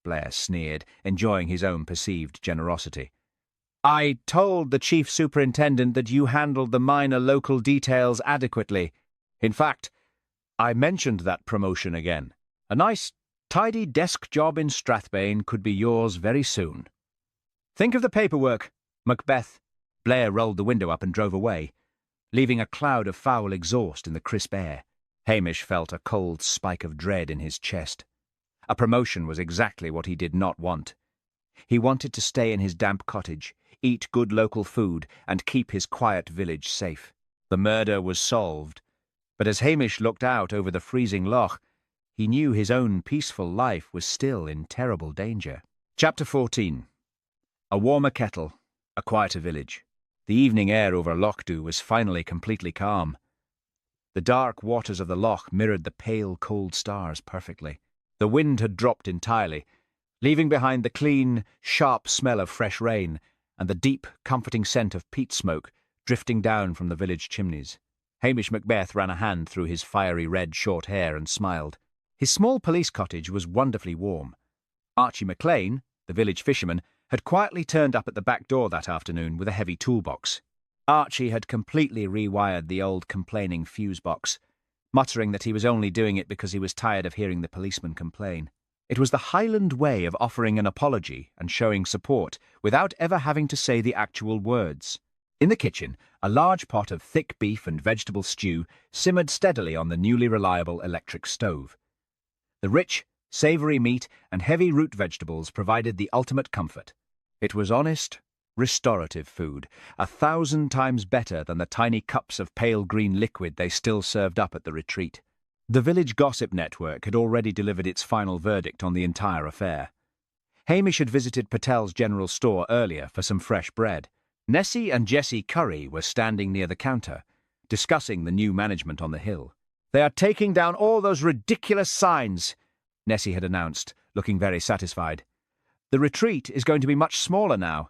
Speaker 1: Blair sneered, enjoying his own perceived generosity. "I told the Chief Superintendent that you handled the minor local details adequately. In fact, I mentioned that promotion again. A nice, tidy desk job in Strathbane could be yours very soon. Think of the paperwork, Macbeth." Blair rolled the window up and drove away, leaving a cloud of foul exhaust in the crisp air. Hamish felt a cold spike of dread in his chest. A promotion was exactly what he did not want. He wanted to stay in his damp cottage, eat good local food, and keep his quiet village safe. The murder was solved, but as Hamish looked out over the freezing loch, he knew his own peaceful life was still in terrible danger. Chapter 14. A warmer kettle, a quieter village. The evening air over Loch was finally completely calm. The dark waters of the loch mirrored the pale, cold stars perfectly. The wind had dropped entirely, leaving behind the clean, sharp smell of fresh rain and the deep, comforting scent of peat smoke drifting down from the village chimneys. Hamish Macbeth ran a hand through his fiery red short hair and smiled. His small police cottage was wonderfully warm. Archie McLean, the village fisherman, had quietly turned up at the back door that afternoon with a heavy toolbox. Archie had completely rewired the old complaining fuse box, muttering that he was only doing it because he was tired of hearing the policeman complain. It was the Highland way of offering an apology and showing support without ever having to say the actual words. In the kitchen, a large pot of thick beef and vegetable stew simmered steadily on the newly reliable electric stove. The rich, savoury meat and heavy root vegetables provided the ultimate comfort. It was honest, restorative food, 1,000 times better than the tiny cups of pale green liquid they still served up at the retreat. The village gossip network had already delivered its final verdict on the entire affair. Hamish had visited Patel's general store earlier for some fresh bread. Nessie and Jessie Curry were standing near the counter, discussing the new management on the hill. "They are taking down all those ridiculous signs," Nessie had announced, looking very satisfied. "The retreat is going to be much smaller now.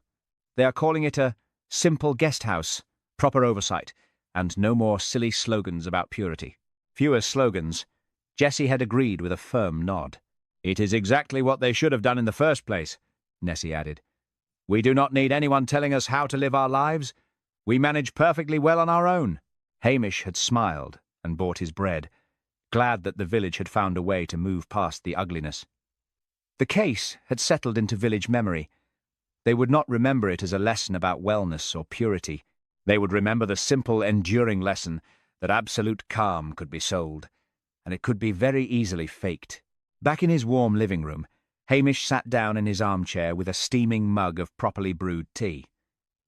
Speaker 1: They are calling it a simple guest house, proper oversight, and no more silly slogans about purity." Fewer slogans. Jessie had agreed with a firm nod. "It is exactly what they should have done in the first place," Nessie added. "We do not need anyone telling us how to live our lives. We manage perfectly well on our own." Hamish had smiled and bought his bread, glad that the village had found a way to move past the ugliness. The case had settled into village memory. They would not remember it as a lesson about wellness or purity. They would remember the simple, enduring lesson that absolute calm could be sold, and it could be very easily faked. Back in his warm living room, Hamish sat down in his armchair with a steaming mug of properly brewed tea.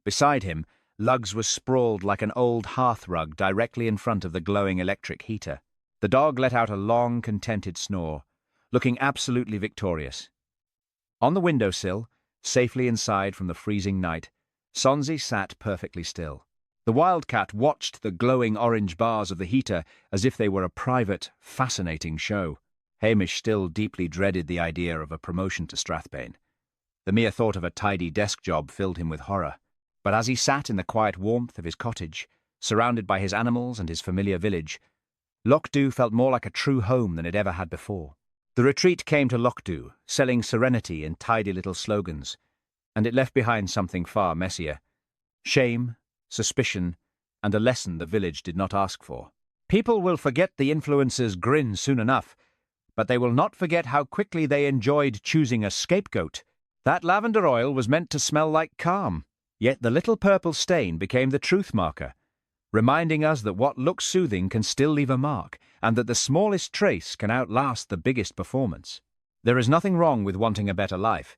Speaker 1: Beside him, Lugs was sprawled like an old hearth rug directly in front of the glowing electric heater. The dog let out a long, contented snore, looking absolutely victorious. On the windowsill, safely inside from the freezing night, Sonsie sat perfectly still. The wildcat watched the glowing orange bars of the heater as if they were a private, fascinating show. Hamish still deeply dreaded the idea of a promotion to Strathbane. The mere thought of a tidy desk job filled him with horror. But as he sat in the quiet warmth of his cottage, surrounded by his animals and his familiar village, Lochs felt more like a true home than it ever had before. The retreat came to Lochs, selling serenity in tidy little slogans, and it left behind something far messier: shame, suspicion, and a lesson the village did not ask for. People will forget the influencer's grin soon enough, but they will not forget how quickly they enjoyed choosing a scapegoat. That lavender oil was meant to smell like calm, yet the little purple stain became the truth marker, reminding us that what looks soothing can still leave a mark, and that the smallest trace can outlast the biggest performance. There is nothing wrong with wanting a better life,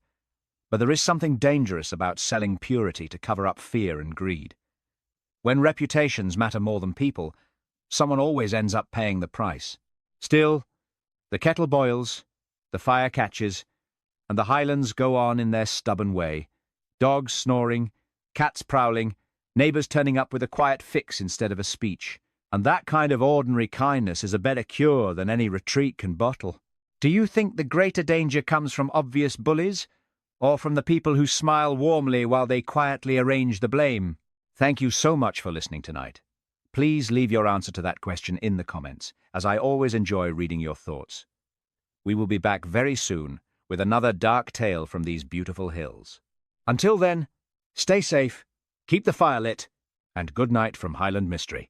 Speaker 1: but there is something dangerous about selling purity to cover up fear and greed. When reputations matter more than people, someone always ends up paying the price. Still, the kettle boils, the fire catches, and the Highlands go on in their stubborn way, dogs snoring, cats prowling, neighbours turning up with a quiet fix instead of a speech. And that kind of ordinary kindness is a better cure than any retreat can bottle. Do you think the greater danger comes from obvious bullies, or from the people who smile warmly while they quietly arrange the blame? Thank you so much for listening tonight. Please leave your answer to that question in the comments, as I always enjoy reading your thoughts. We will be back very soon with another dark tale from these beautiful hills. Until then, stay safe, keep the fire lit, and good night from Highland Mystery.